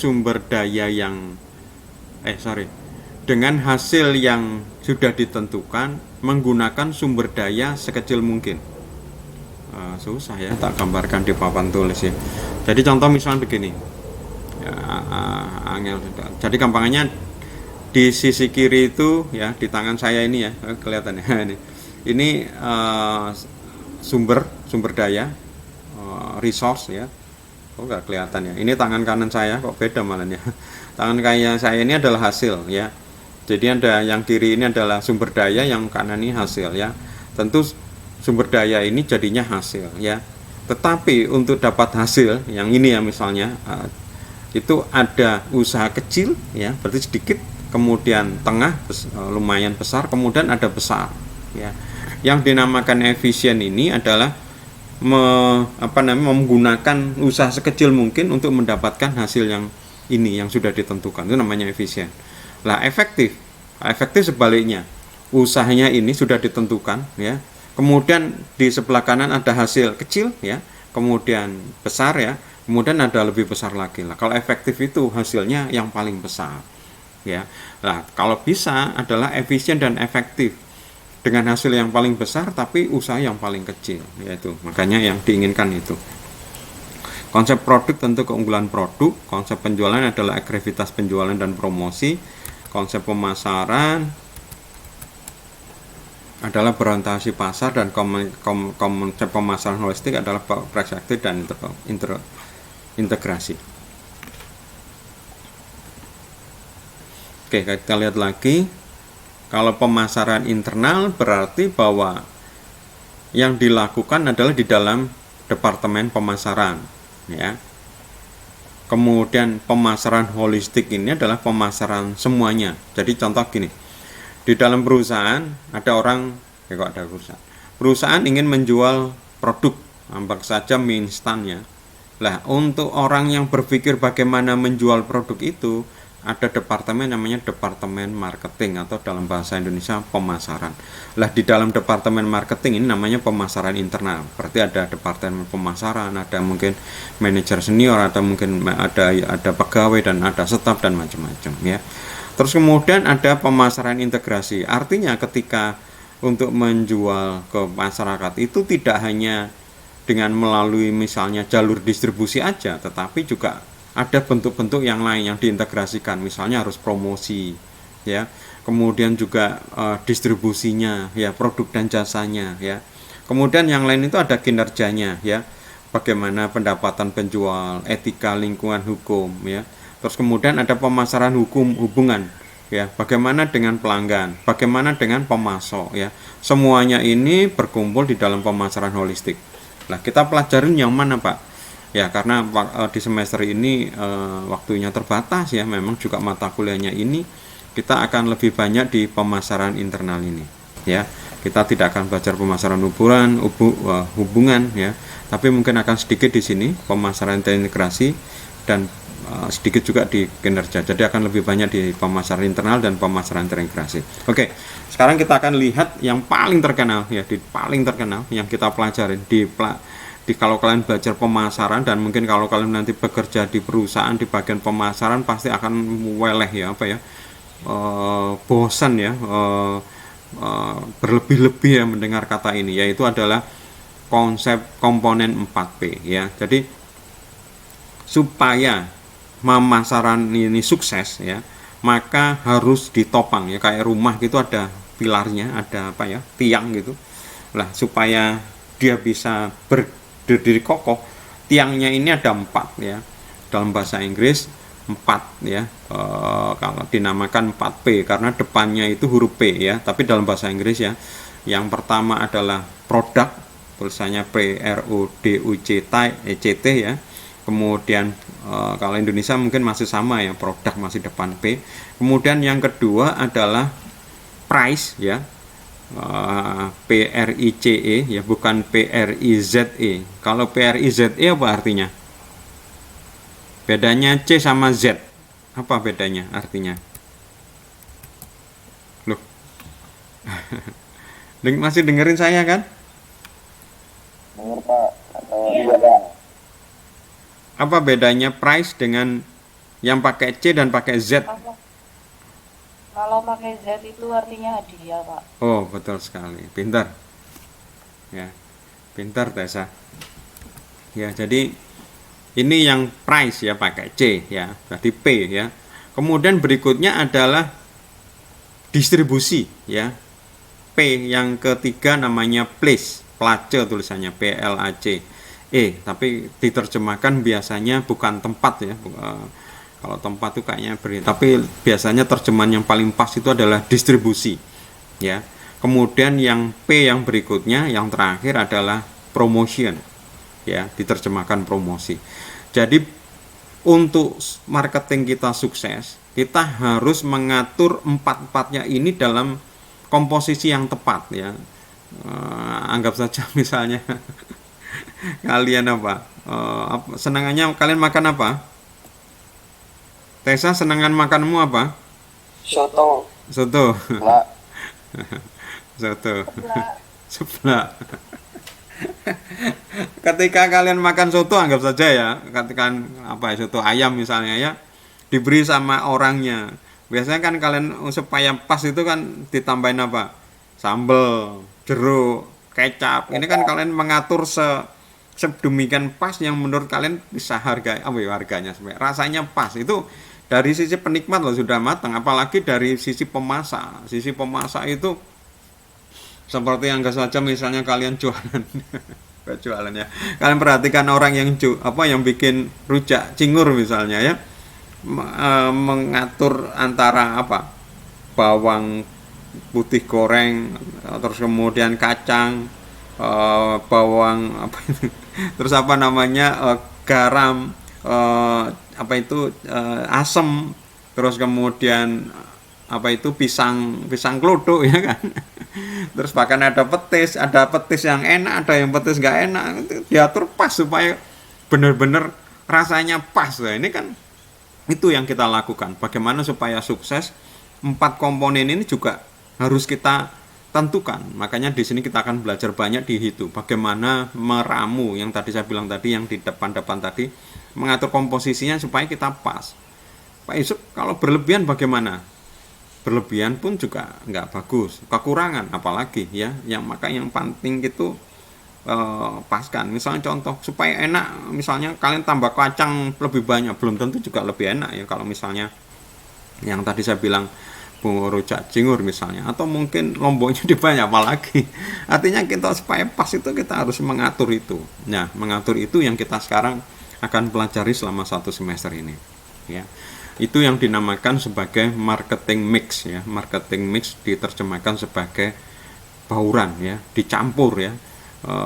hasil yang sudah ditentukan, menggunakan sumber daya sekecil mungkin. Susah ya, tak gambarkan di papan tulis ya. Jadi contoh misalnya begini ya, jadi gampangannya di sisi kiri itu ya, di tangan saya ini ya, kelihatan ya, ini sumber daya, resource ya. Oh, nggak kelihatan ya. Ini tangan kanan saya, kok beda malah ya. Tangan kanan saya ini adalah hasil ya. Jadi ada yang kiri ini adalah sumber daya, yang kanan ini hasil ya. Tentu sumber daya ini jadinya hasil ya. Tetapi untuk dapat hasil yang ini ya misalnya, itu ada usaha kecil ya, berarti sedikit, kemudian tengah, lumayan besar, kemudian ada besar ya. Yang dinamakan efisien ini adalah menggunakan usaha sekecil mungkin untuk mendapatkan hasil yang ini yang sudah ditentukan, itu namanya efisien. Lah efektif sebaliknya, usahanya ini sudah ditentukan ya, kemudian di sebelah kanan ada hasil kecil ya, kemudian besar ya, kemudian ada lebih besar lagi. Lah kalau efektif itu hasilnya yang paling besar ya. Lah kalau bisa adalah efisien dan efektif dengan hasil yang paling besar tapi usaha yang paling kecil, yaitu makanya yang diinginkan itu. Konsep produk tentu keunggulan produk, konsep penjualan adalah agresivitas penjualan dan promosi, konsep pemasaran adalah berorientasi pasar, dan konsep pemasaran holistik adalah perspektif dan integrasi. Oke, kita lihat lagi. Kalau pemasaran internal berarti bahwa yang dilakukan adalah di dalam departemen pemasaran ya. Kemudian pemasaran holistik ini adalah pemasaran semuanya. Jadi contoh gini, di dalam perusahaan ada orang, perusahaan ingin menjual produk, hampir saja mie instan ya. Lah untuk orang yang berpikir bagaimana menjual produk itu, ada departemen namanya departemen marketing, atau dalam bahasa Indonesia pemasaran. Lah di dalam departemen marketing ini namanya pemasaran internal. Berarti ada departemen pemasaran, ada mungkin manajer senior, atau mungkin ada pegawai, dan ada staf, dan macam-macam ya. Terus kemudian ada pemasaran integrasi. Artinya ketika untuk menjual ke masyarakat itu tidak hanya dengan melalui misalnya jalur distribusi aja, tetapi juga ada bentuk-bentuk yang lain yang diintegrasikan, misalnya harus promosi ya, kemudian juga distribusinya ya, produk dan jasanya ya, kemudian yang lain itu ada kinerjanya ya, bagaimana pendapatan penjual, etika, lingkungan, hukum ya. Terus kemudian ada pemasaran hubungan ya, bagaimana dengan pelanggan, bagaimana dengan pemasok ya, semuanya ini berkumpul di dalam pemasaran holistik. Nah kita pelajarin yang mana Pak? Ya karena di semester ini waktunya terbatas ya, memang juga mata kuliahnya ini kita akan lebih banyak di pemasaran internal ini ya. Kita tidak akan belajar pemasaran hubungan ya, tapi mungkin akan sedikit di sini pemasaran integrasi, dan sedikit juga di kinerja. Jadi akan lebih banyak di pemasaran internal dan pemasaran terintegrasi. Oke, sekarang kita akan lihat yang paling terkenal ya, yang kita pelajarin kalau kalian belajar pemasaran, dan mungkin kalau kalian nanti bekerja di perusahaan di bagian pemasaran pasti akan weleh ya, bosan ya, berlebih-lebih ya mendengar kata ini, yaitu adalah konsep komponen 4P ya. Jadi supaya pemasaran ini sukses ya, maka harus ditopang ya, kayak rumah gitu ada pilarnya, ada apa ya, tiang gitu lah, supaya dia bisa berdiri kokoh. Tiangnya ini ada 4 ya, dalam bahasa Inggris 4 ya, kalau dinamakan 4P karena depannya itu huruf P ya, tapi dalam bahasa Inggris ya, yang pertama adalah produk, tulisannya PRODUCT ya. Kemudian kalau Indonesia mungkin masih sama ya, produk masih depan P. Kemudian yang kedua adalah price ya, PRICE ya, bukan PRIZE. Kalau PRIZE apa artinya? Bedanya C sama Z. Apa bedanya artinya? Loh. Masih dengerin saya kan? Dengar Pak, atau iya. Apa bedanya price dengan yang pakai C dan pakai Z? Kalau pakai Z itu artinya hadiah, Pak. Oh, betul sekali. Pintar. Ya. Pintar Tessa. Ya, jadi ini yang price ya, pakai C ya. Berarti P ya. Kemudian berikutnya adalah distribusi ya. P yang ketiga namanya place. Place tulisannya PLAC. Tapi diterjemahkan biasanya bukan tempat ya. Kalau tempat itu kayaknya tapi biasanya terjemahan yang paling pas itu adalah distribusi ya. Kemudian yang P yang berikutnya, yang terakhir adalah promotion ya, diterjemahkan promosi. Jadi untuk marketing kita sukses, kita harus mengatur 4-4-nya ini dalam komposisi yang tepat ya. Anggap saja misalnya kalian senangannya kalian makan apa? Tessa, senangan makanmu apa? Soto. Soto. Seblak. Soto. Seblak. Ketika kalian makan soto, anggap saja ya, ketika soto ayam misalnya ya, diberi sama orangnya. Biasanya kan kalian supaya pas itu kan ditambahin apa? Sambal, jeruk, kecap. Ini kan kalian mengatur sedemikian pas yang menurut kalian bisa harganya sebenarnya rasanya pas. Itu dari sisi penikmat loh sudah matang, apalagi dari sisi pemasak. Sisi pemasak itu seperti yang gak saja misalnya kalian jualan ya. Kalian perhatikan orang yang bikin rujak cingur misalnya ya, mengatur antara bawang putih goreng, terus kemudian kacang, bawang terus garam, asem, terus kemudian pisang keluduk ya kan. Terus bahkan ada petis yang enak, ada yang petis nggak enak, itu diatur pas supaya benar-benar rasanya pas. Nah, ini kan itu yang kita lakukan. Bagaimana supaya sukses, 4 komponen ini juga harus kita tentukan. Makanya di sini kita akan belajar banyak di situ. Bagaimana meramu yang tadi saya bilang tadi, yang di depan tadi, mengatur komposisinya supaya kita pas. Pak Yusuf, kalau berlebihan bagaimana? Berlebihan pun juga nggak bagus, kekurangan apalagi ya. Yang penting itu paskan. Misalnya contoh supaya enak, misalnya kalian tambah kacang lebih banyak, belum tentu juga lebih enak ya. Kalau misalnya yang tadi saya bilang rujak cingur misalnya, atau mungkin lomboknya dibanyak apalagi. Artinya kita supaya pas itu kita harus mengatur itu. Nah, mengatur itu yang kita sekarang akan pelajari selama 1 semester ini ya. Itu yang dinamakan sebagai marketing mix ya. Marketing mix diterjemahkan sebagai bauran ya, dicampur ya.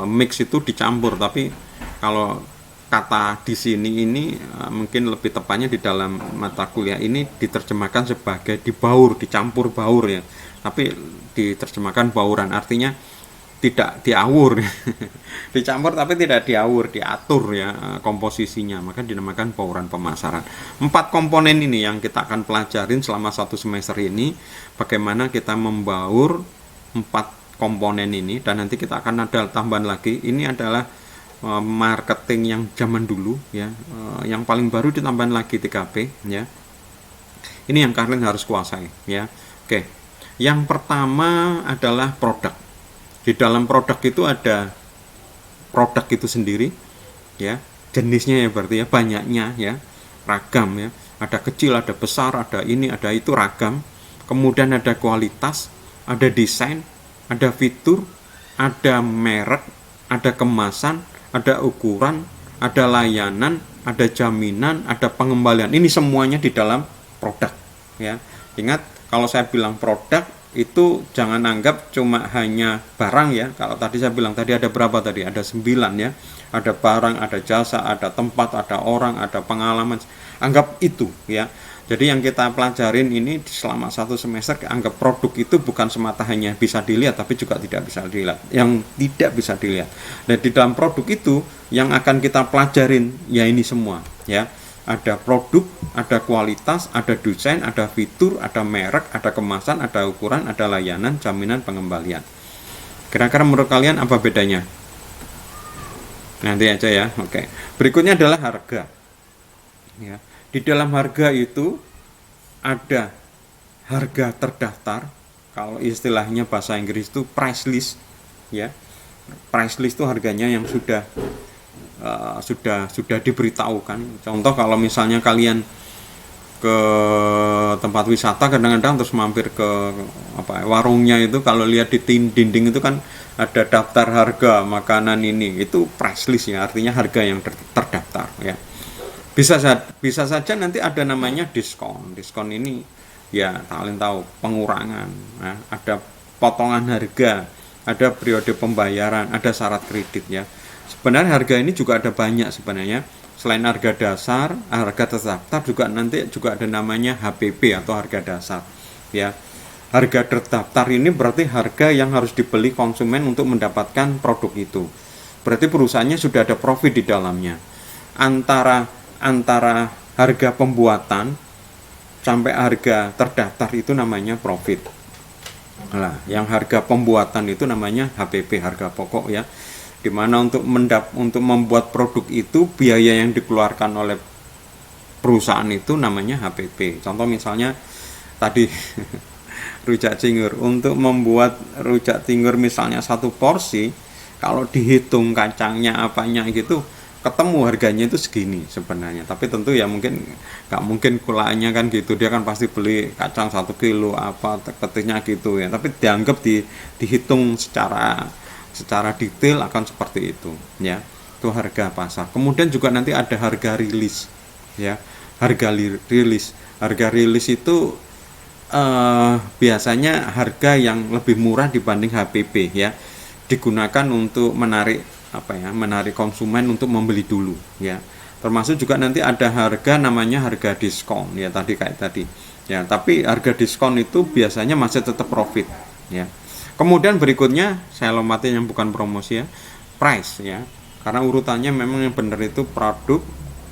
Mix itu dicampur, tapi kalau kata di sini ini mungkin lebih tepatnya di dalam mata kuliah ini diterjemahkan sebagai dibaur, dicampur baur ya. Tapi diterjemahkan bauran, artinya tidak diawur. Dicampur tapi tidak diawur, diatur ya komposisinya, maka dinamakan bauran pemasaran. 4 komponen ini yang kita akan pelajarin selama 1 semester ini, bagaimana kita membaur 4 komponen ini, dan nanti kita akan ada tambahan lagi. Ini adalah marketing yang zaman dulu ya, yang paling baru ditambahin lagi 3P ya. Ini yang kalian harus kuasai ya. Oke. Yang pertama adalah produk. Di dalam produk itu ada produk itu sendiri ya, jenisnya ya, berarti ya, banyaknya ya, ragam ya, ada kecil, ada besar, ada ini, ada itu, ragam. Kemudian ada kualitas, ada desain, ada fitur, ada merek, ada kemasan, ada ukuran, ada layanan, ada jaminan, ada pengembalian. Ini semuanya di dalam produk ya. Ingat, kalau saya bilang produk itu jangan anggap cuma hanya barang ya. Kalau tadi saya bilang tadi ada berapa tadi? Ada 9 ya. Ada barang, ada jasa, ada tempat, ada orang, ada pengalaman. Anggap itu ya. Jadi yang kita pelajarin ini selama 1 semester, anggap produk itu bukan semata hanya bisa dilihat, tapi juga tidak bisa dilihat. Yang tidak bisa dilihat. Dan di dalam produk itu yang akan kita pelajarin ya ini semua ya. Ada produk, ada kualitas, ada desain, ada fitur, ada merek, ada kemasan, ada ukuran, ada layanan, jaminan, pengembalian. Kira-kira menurut kalian apa bedanya? Nanti aja ya. Oke. Berikutnya adalah harga. Ya. Di dalam harga itu ada harga terdaftar, kalau istilahnya bahasa Inggris itu price list ya. Price list itu harganya yang sudah diberitahukan. Contoh kalau misalnya kalian ke tempat wisata kadang-kadang terus mampir ke warungnya itu, kalau lihat di dinding itu kan ada daftar harga makanan ini, itu price list ya, artinya harga yang terdaftar ya. Bisa saja nanti ada namanya diskon. Diskon ini ya kalian tahu, pengurangan, nah, ada potongan harga, ada periode pembayaran, ada syarat kredit ya. Sebenarnya harga ini juga ada banyak sebenarnya. Selain harga dasar, harga terdaftar juga nanti juga ada namanya HPP atau harga dasar ya. Harga terdaftar ini berarti harga yang harus dibeli konsumen untuk mendapatkan produk itu. Berarti perusahaannya sudah ada profit di dalamnya. Antara harga pembuatan sampai harga terdaftar itu namanya profit. Nah, yang harga pembuatan itu namanya HPP, harga pokok ya. Dimana untuk membuat produk itu biaya yang dikeluarkan oleh perusahaan itu namanya HPP. Contoh misalnya tadi rujak cingur. Untuk membuat rujak cingur misalnya 1 porsi, kalau dihitung kacangnya apanya gitu, ketemu harganya itu segini sebenarnya. Tapi tentu ya mungkin nggak mungkin kulaannya kan gitu, dia kan pasti beli kacang 1 kilo apa petisnya gitu ya. Tapi dianggap dihitung secara detail akan seperti itu ya. Itu harga pasar. Kemudian juga nanti ada harga rilis ya. Harga rilis itu biasanya harga yang lebih murah dibanding HPP ya. Digunakan untuk menarik konsumen untuk membeli dulu ya. Termasuk juga nanti ada harga namanya harga diskon ya, kayak tadi ya. Tapi harga diskon itu biasanya masih tetap profit ya. Kemudian berikutnya saya lompatin yang bukan promosi ya, price ya. Karena urutannya memang yang benar itu produk,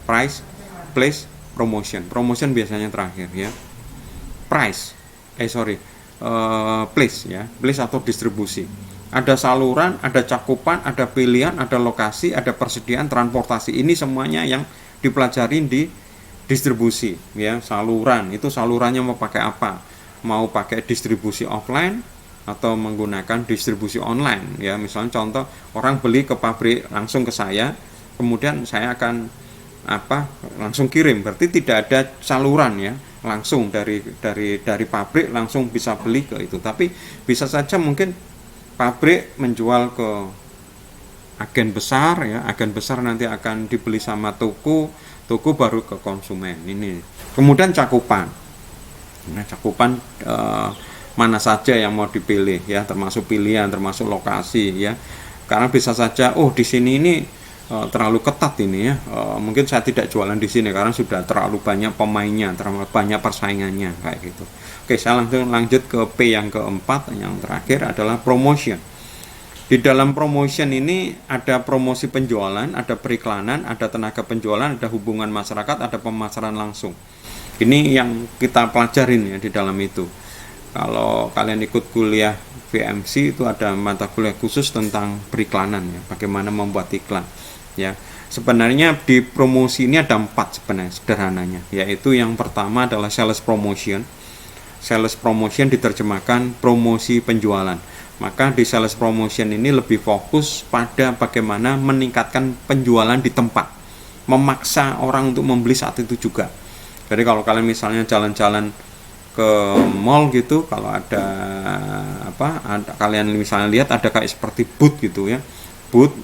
price, place, promotion. Promotion biasanya terakhir ya. Place ya, place atau distribusi. Ada saluran, ada cakupan, ada pilihan, ada lokasi, ada persediaan transportasi. Ini semuanya yang dipelajarin di distribusi ya. Saluran, itu salurannya mau pakai apa? Mau pakai distribusi offline atau menggunakan distribusi online ya. Misalnya contoh, orang beli ke pabrik langsung ke saya, kemudian saya akan langsung kirim. Berarti tidak ada saluran ya, langsung dari pabrik langsung bisa beli ke itu. Tapi bisa saja mungkin pabrik menjual ke agen besar ya, agen besar nanti akan dibeli sama toko baru ke konsumen ini. Kemudian cakupan. Nah, cakupan mana saja yang mau dipilih ya, termasuk pilihan, termasuk lokasi ya. Karena bisa saja di sini ini terlalu ketat ini ya. Mungkin saya tidak jualan di sini karena sudah terlalu banyak pemainnya, terlalu banyak persaingannya kayak gitu. Oke, saya langsung lanjut ke P yang keempat, yang terakhir adalah promotion. Di dalam promotion ini ada promosi penjualan, ada periklanan, ada tenaga penjualan, ada hubungan masyarakat, ada pemasaran langsung. Ini yang kita pelajarin ya di dalam itu. Kalau kalian ikut kuliah VMC itu ada mata kuliah khusus tentang periklanan ya, bagaimana membuat iklan ya. Sebenarnya di promosi ini ada 4 sebenarnya sederhananya, yaitu yang pertama adalah sales promotion. Sales promotion diterjemahkan promosi penjualan. Maka di sales promotion ini lebih fokus pada bagaimana meningkatkan penjualan di tempat memaksa orang untuk membeli saat itu juga. Jadi kalau kalian misalnya jalan-jalan ke mall gitu, kalau ada kalian misalnya lihat ada kayak seperti booth gitu ya, booth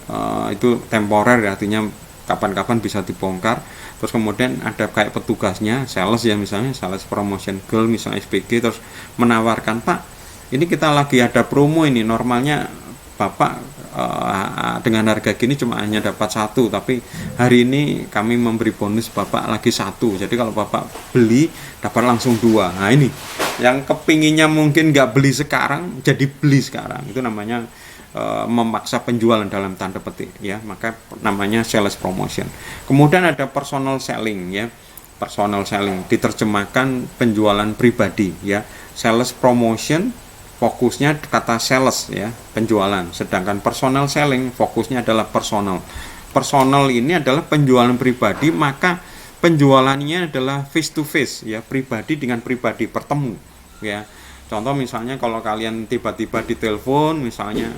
itu temporer ya, artinya kapan-kapan bisa dibongkar. Terus kemudian ada kayak petugasnya, sales ya, misalnya sales promotion girl misalnya SPG, terus menawarkan, Pak, ini kita lagi ada promo ini, normalnya Bapak dengan harga gini cuma hanya dapat satu, tapi hari ini kami memberi bonus Bapak lagi satu, jadi kalau Bapak beli dapat langsung dua. Nah ini yang kepinginnya mungkin nggak beli sekarang jadi beli sekarang, itu namanya memaksa penjualan dalam tanda petik ya, maka namanya sales promotion. Kemudian ada personal selling ya, personal selling diterjemahkan penjualan pribadi ya. Sales promotion fokusnya kata sales ya, penjualan, sedangkan personal selling fokusnya adalah personal. Personal ini adalah penjualan pribadi, maka penjualannya adalah face to face ya, pribadi dengan pribadi, bertemu ya. Contoh misalnya kalau kalian tiba-tiba ditelepon misalnya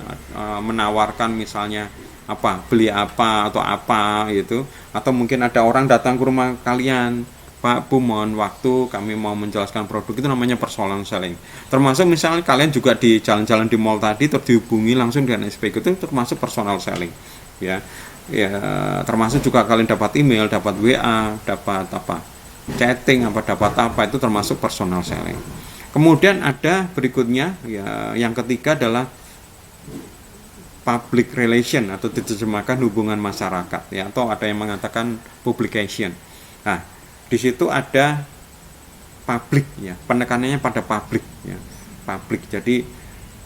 menawarkan misalnya beli apa atau apa gitu, atau mungkin ada orang datang ke rumah kalian, Pak, Bu, mohon waktu, kami mau menjelaskan produk, itu namanya personal selling. Termasuk misalnya kalian juga di jalan-jalan di mall tadi terus dihubungi langsung dengan SPG, itu termasuk personal selling ya. Ya, termasuk juga kalian dapat email, dapat WA, dapat chatting, dapat apa, itu termasuk personal selling. Kemudian ada berikutnya ya, yang ketiga adalah public relation atau diterjemahkan hubungan masyarakat ya, atau ada yang mengatakan publication. Nah, di situ ada publik ya, penekanannya pada publik ya, publik. Jadi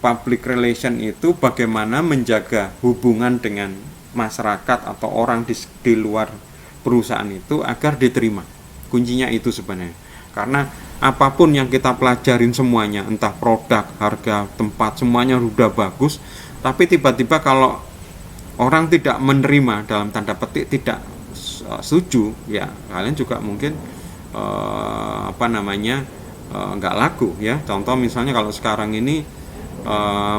public relation itu bagaimana menjaga hubungan dengan masyarakat atau orang di luar perusahaan itu agar diterima. Kuncinya itu sebenarnya, karena apapun yang kita pelajarin semuanya, entah produk, harga, tempat, semuanya sudah bagus, tapi tiba-tiba kalau orang tidak menerima dalam tanda petik, tidak setuju ya, kalian juga mungkin nggak laku ya. Contoh misalnya kalau sekarang ini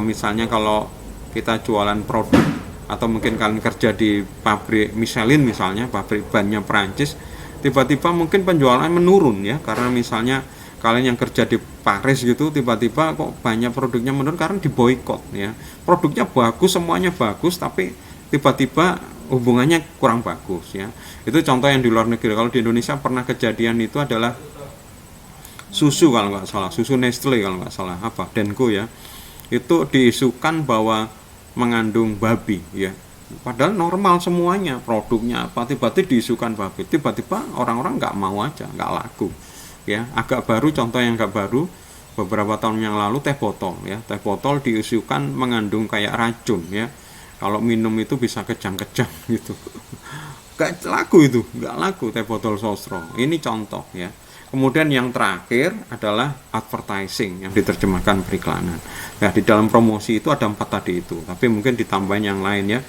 misalnya kalau kita jualan produk, atau mungkin kalian kerja di pabrik Michelin misalnya, pabrik bannya Perancis, tiba-tiba mungkin penjualan menurun ya, karena misalnya kalian yang kerja di Paris gitu, tiba-tiba kok banyak produknya menurun karena diboikot ya. Produknya bagus, semuanya bagus, tapi tiba-tiba hubungannya kurang bagus ya. Itu contoh yang di luar negeri. Kalau di Indonesia pernah kejadian itu adalah susu, kalau nggak salah, susu Nestle kalau nggak salah, Denko ya, itu diisukan bahwa mengandung babi ya, padahal normal semuanya, produknya tiba-tiba diisukan babi, tiba-tiba orang-orang nggak mau aja, nggak laku ya. Agak baru, contoh yang agak baru, beberapa tahun yang lalu teh botol ya, teh botol diisukan mengandung kayak racun ya, kalau minum itu bisa kejang-kejang gitu. Gak laku itu, gak laku teh botol sosro. Ini contoh ya. Kemudian yang terakhir adalah advertising, yang diterjemahkan periklanan. Nah, di dalam promosi itu ada 4 tadi itu, tapi mungkin ditambahin yang lain ya,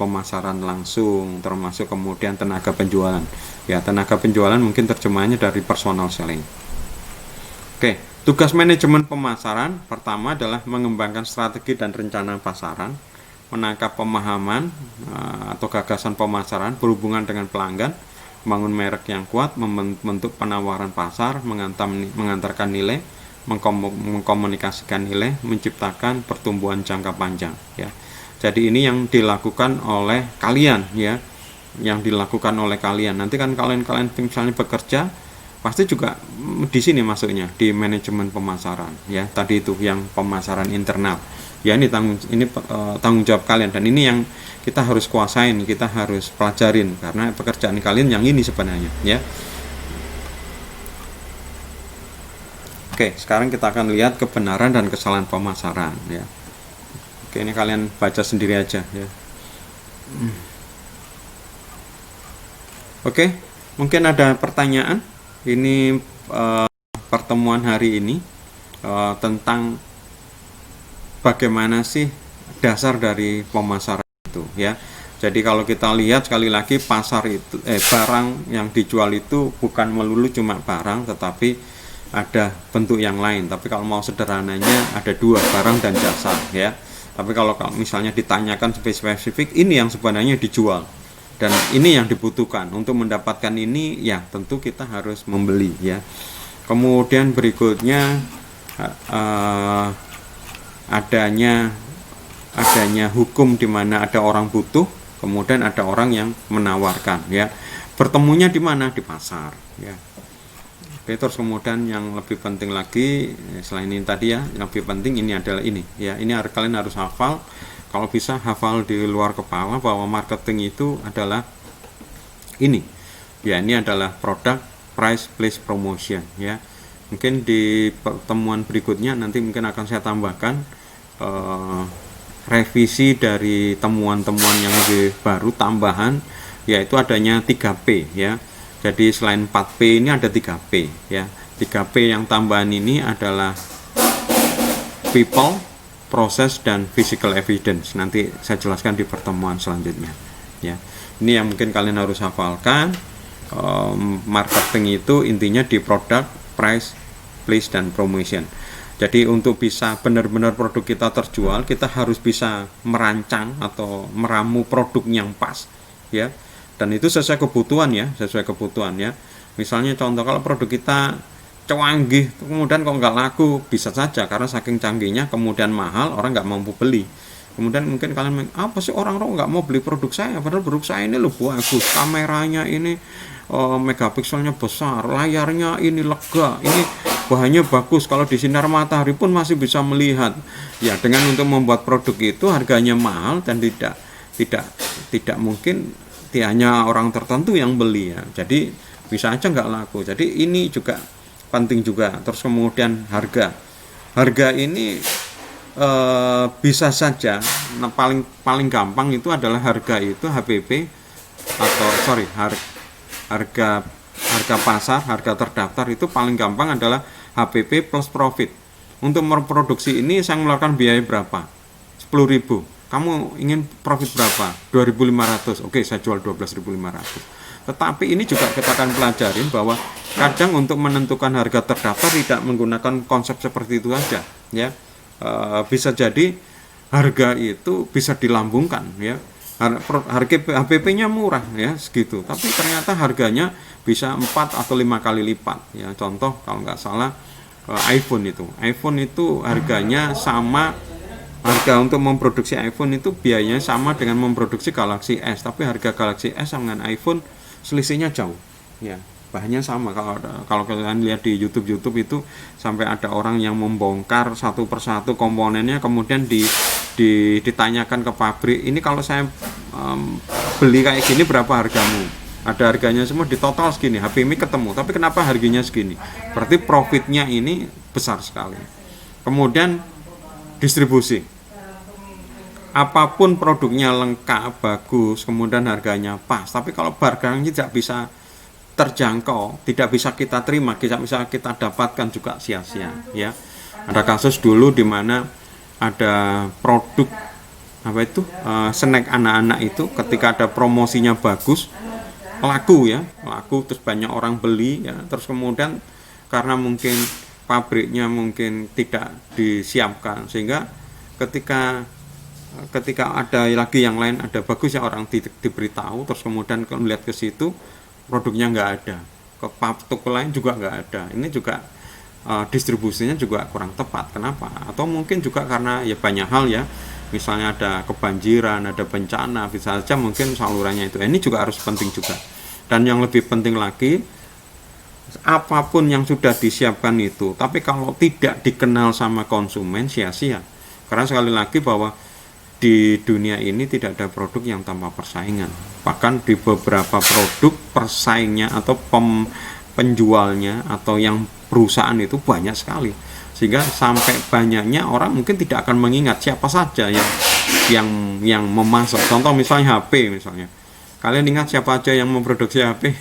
pemasaran langsung, termasuk kemudian tenaga penjualan. Ya, tenaga penjualan mungkin terjemahannya dari personal selling. Oke. Tugas manajemen pemasaran pertama adalah mengembangkan strategi dan rencana pasaran, menangkap pemahaman atau gagasan pemasaran berhubungan dengan pelanggan, membangun merek yang kuat, membentuk penawaran pasar, mengantarkan nilai, mengkomunikasikan nilai, menciptakan pertumbuhan jangka panjang ya. Jadi ini yang dilakukan oleh kalian ya, yang dilakukan oleh kalian. Nanti kan kalian misalnya bekerja, pasti juga di sini masuknya di manajemen pemasaran ya, tadi itu yang pemasaran internal ya. Ini tanggung jawab kalian, dan ini yang kita harus kuasain, kita harus pelajarin, karena pekerjaan kalian yang ini sebenarnya ya. Oke, sekarang kita akan lihat kebenaran dan kesalahan pemasaran ya. Oke, ini kalian baca sendiri aja ya. Oke, mungkin ada pertanyaan. Ini pertemuan hari ini tentang bagaimana sih dasar dari pemasaran itu ya. Jadi kalau kita lihat sekali lagi, pasar itu barang yang dijual itu bukan melulu cuma barang, tetapi ada bentuk yang lain. Tapi kalau mau sederhananya ada 2, barang dan jasa ya. Tapi kalau misalnya ditanyakan spesifik, ini yang sebenarnya dijual. Dan ini yang dibutuhkan. Untuk mendapatkan ini ya tentu kita harus membeli ya. Kemudian berikutnya adanya hukum di mana ada orang butuh, kemudian ada orang yang menawarkan ya. Bertemunya di mana? Di pasar ya. Oke, terus kemudian yang lebih penting lagi selain ini tadi ya, yang lebih penting ini adalah ini ya. Ini kalian harus hafal. Kalau bisa hafal di luar kepala bahwa marketing itu adalah ini. Ya, ini adalah product, price, place, promotion ya. Mungkin di pertemuan berikutnya nanti mungkin akan saya tambahkan revisi dari temuan-temuan yang lebih baru tambahan, yaitu adanya 3P ya. Jadi selain 4P ini ada 3P ya. 3P yang tambahan ini adalah people, process, dan physical evidence. Nanti saya jelaskan di pertemuan selanjutnya ya. Ini yang mungkin kalian harus hafalkan. Marketing itu intinya di product, price, place, dan promotion. Jadi untuk bisa benar-benar produk kita terjual, kita harus bisa merancang atau meramu produk yang pas ya. Dan itu sesuai kebutuhan ya, Misalnya contoh kalau produk kita canggih, kemudian kok nggak laku, bisa saja karena saking canggihnya kemudian mahal, orang nggak mampu beli. Kemudian mungkin kalian apa sih orang nggak mau beli produk saya, padahal produk saya ini loh bagus, kameranya ini megapikselnya besar, layarnya ini lega, ini bahannya bagus, kalau di sinar matahari pun masih bisa melihat. Ya, dengan untuk membuat produk itu harganya mahal dan tidak mungkin hanya orang tertentu yang beli ya. Jadi bisa aja nggak laku. Jadi ini juga penting juga. Terus kemudian harga ini bisa saja paling gampang itu adalah harga itu HPP atau harga pasar, harga terdaftar itu paling gampang adalah HPP plus profit. Untuk memproduksi ini saya mengeluarkan biaya berapa? 10.000. Kamu ingin profit berapa? 2.500. Oke, saya jual 12.500. Tetapi ini juga kita akan pelajarin bahwa kadang untuk menentukan harga terdaftar tidak menggunakan konsep seperti itu saja ya. Bisa jadi harga itu bisa dilambungkan ya. Harga HPP-nya murah ya segitu, tapi ternyata harganya bisa 4 atau 5 kali lipat ya. Contoh kalau nggak salah iPhone itu harganya sama. Harga untuk memproduksi iPhone itu biayanya sama dengan memproduksi Galaxy S, tapi harga Galaxy S dengan iPhone selisihnya jauh ya. Bahannya sama. Kalau kalian lihat di YouTube itu sampai ada orang yang membongkar satu persatu komponennya, kemudian ditanyakan ke pabrik, ini kalau saya beli kayak gini berapa hargamu? Ada harganya semua, di total segini, HP ini ketemu, tapi kenapa harganya segini? Berarti profitnya ini besar sekali. Kemudian distribusi, apapun produknya lengkap, bagus, kemudian harganya pas, tapi kalau barangnya tidak bisa terjangkau, tidak bisa kita terima, tidak bisa kita dapatkan, juga sia-sia ya. Ada kasus dulu di mana ada produk snack anak-anak itu ketika ada promosinya bagus, laku, terus banyak orang beli ya. Terus kemudian karena mungkin pabriknya mungkin tidak disiapkan, sehingga ketika ada lagi yang lain ada bagus ya, orang diberitahu, terus kemudian melihat ke situ produknya nggak ada, ke toko lain juga nggak ada. Ini juga distribusinya juga kurang tepat. Kenapa? Atau mungkin juga karena ya banyak hal ya, misalnya ada kebanjiran, ada bencana, bisa saja mungkin salurannya itu. Ini juga harus penting juga. Dan yang lebih penting lagi, apapun yang sudah disiapkan itu, tapi kalau tidak dikenal sama konsumen, sia-sia. Karena sekali lagi bahwa di dunia ini tidak ada produk yang tanpa persaingan. Bahkan di beberapa produk persaingnya atau penjualnya atau yang perusahaan itu banyak sekali, sehingga sampai banyaknya orang mungkin tidak akan mengingat siapa saja yang memasok. Contoh misalnya HP misalnya, kalian ingat siapa aja yang memproduksi HP?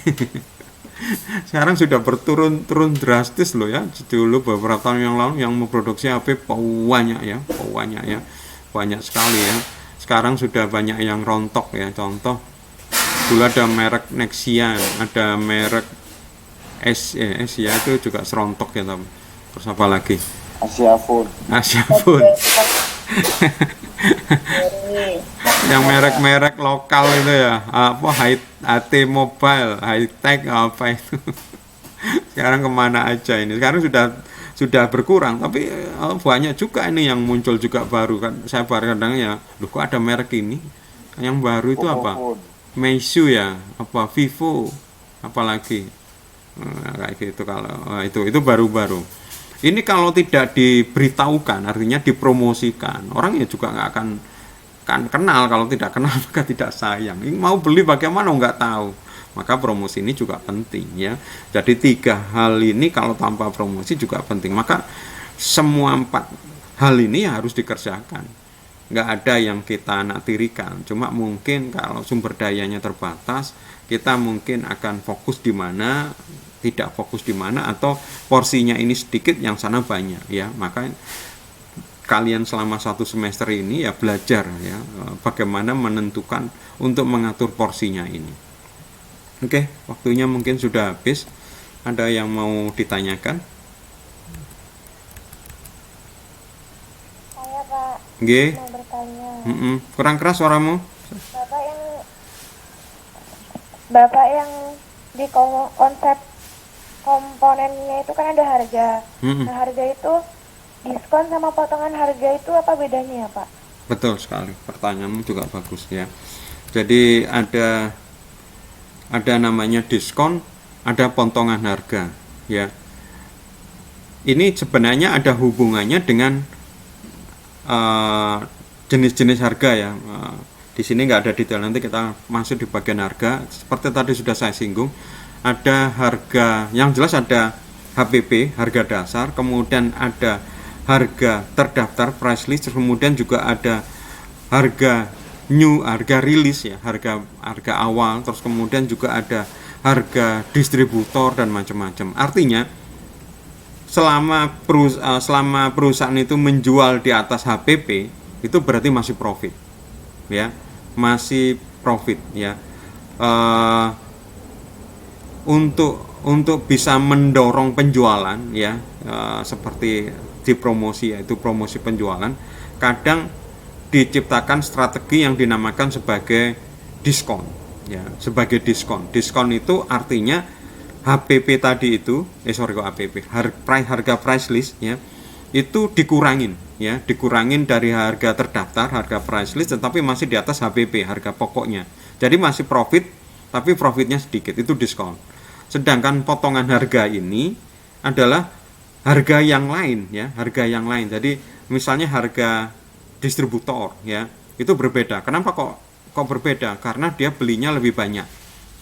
Sekarang sudah turun drastis loh ya. Dulu beberapa tahun yang lalu yang memproduksi HP banyak ya, banyak sekali ya. Sekarang sudah banyak yang rontok ya. Contoh dulu ada merek Nexian, ada merek Asia itu juga serontok ya. Terus apa lagi? Asia Phone. Dari Yang merek-merek lokal itu ya, apa HT Mobile, high tech apa itu. Sekarang kemana aja ini? Sekarang sudah berkurang, tapi banyak juga ini yang muncul juga baru kan. Saya baru kadang ya, loh kok ada merek ini? Yang baru itu apa? Pocophone. Meizu ya, apa Vivo, apalagi kayak gitu kalau itu baru-baru. Ini kalau tidak diberitahukan, artinya dipromosikan, orang ya juga nggak akan kan kenal. Kalau tidak kenal maka tidak sayang. Ini mau beli bagaimana nggak tahu. Maka promosi ini juga penting ya. Jadi 3 hal ini kalau tanpa promosi juga penting. Maka semua 4 hal ini harus dikerjakan. Nggak ada yang kita naktirikan. Cuma mungkin kalau sumber dayanya terbatas, kita mungkin akan fokus di mana, tidak fokus di mana, atau porsinya ini sedikit, yang sana banyak ya. Maka kalian selama 1 semester ini ya belajar ya bagaimana menentukan untuk mengatur porsinya ini. Oke, waktunya mungkin sudah habis. Ada yang mau ditanyakan? Saya Pak Nggih. mau bertanya. Kurang keras suaramu. Bapak yang di konsep komponennya itu kan ada harga. Nah, harga itu diskon sama potongan harga itu apa bedanya ya Pak? Betul sekali, pertanyaanmu juga bagus ya. Jadi ada namanya diskon, ada potongan harga ya. Ini sebenarnya ada hubungannya dengan jenis-jenis harga ya. Di sini nggak ada detail, nanti kita masuk di bagian harga. Seperti tadi sudah saya singgung, ada harga yang jelas, ada HPP, harga dasar, kemudian ada harga terdaftar price list, kemudian juga ada harga new, harga rilis ya, harga awal, terus kemudian juga ada harga distributor dan macam-macam. Artinya selama perusahaan itu menjual di atas HPP, itu berarti masih profit ya, masih profit ya. Untuk bisa mendorong penjualan ya, seperti dipromosi, yaitu promosi penjualan, kadang diciptakan strategi yang dinamakan sebagai diskon ya, sebagai diskon. Diskon itu artinya HPP tadi itu harga price list ya, itu dikurangin ya, dikurangin dari harga terdaftar, harga price list, tetapi masih di atas HPP, harga pokoknya. Jadi masih profit, tapi profitnya sedikit, itu diskon. Sedangkan potongan harga ini adalah harga yang lain ya, harga yang lain. Jadi misalnya harga distributor ya, itu berbeda. Kenapa kok berbeda? Karena dia belinya lebih banyak.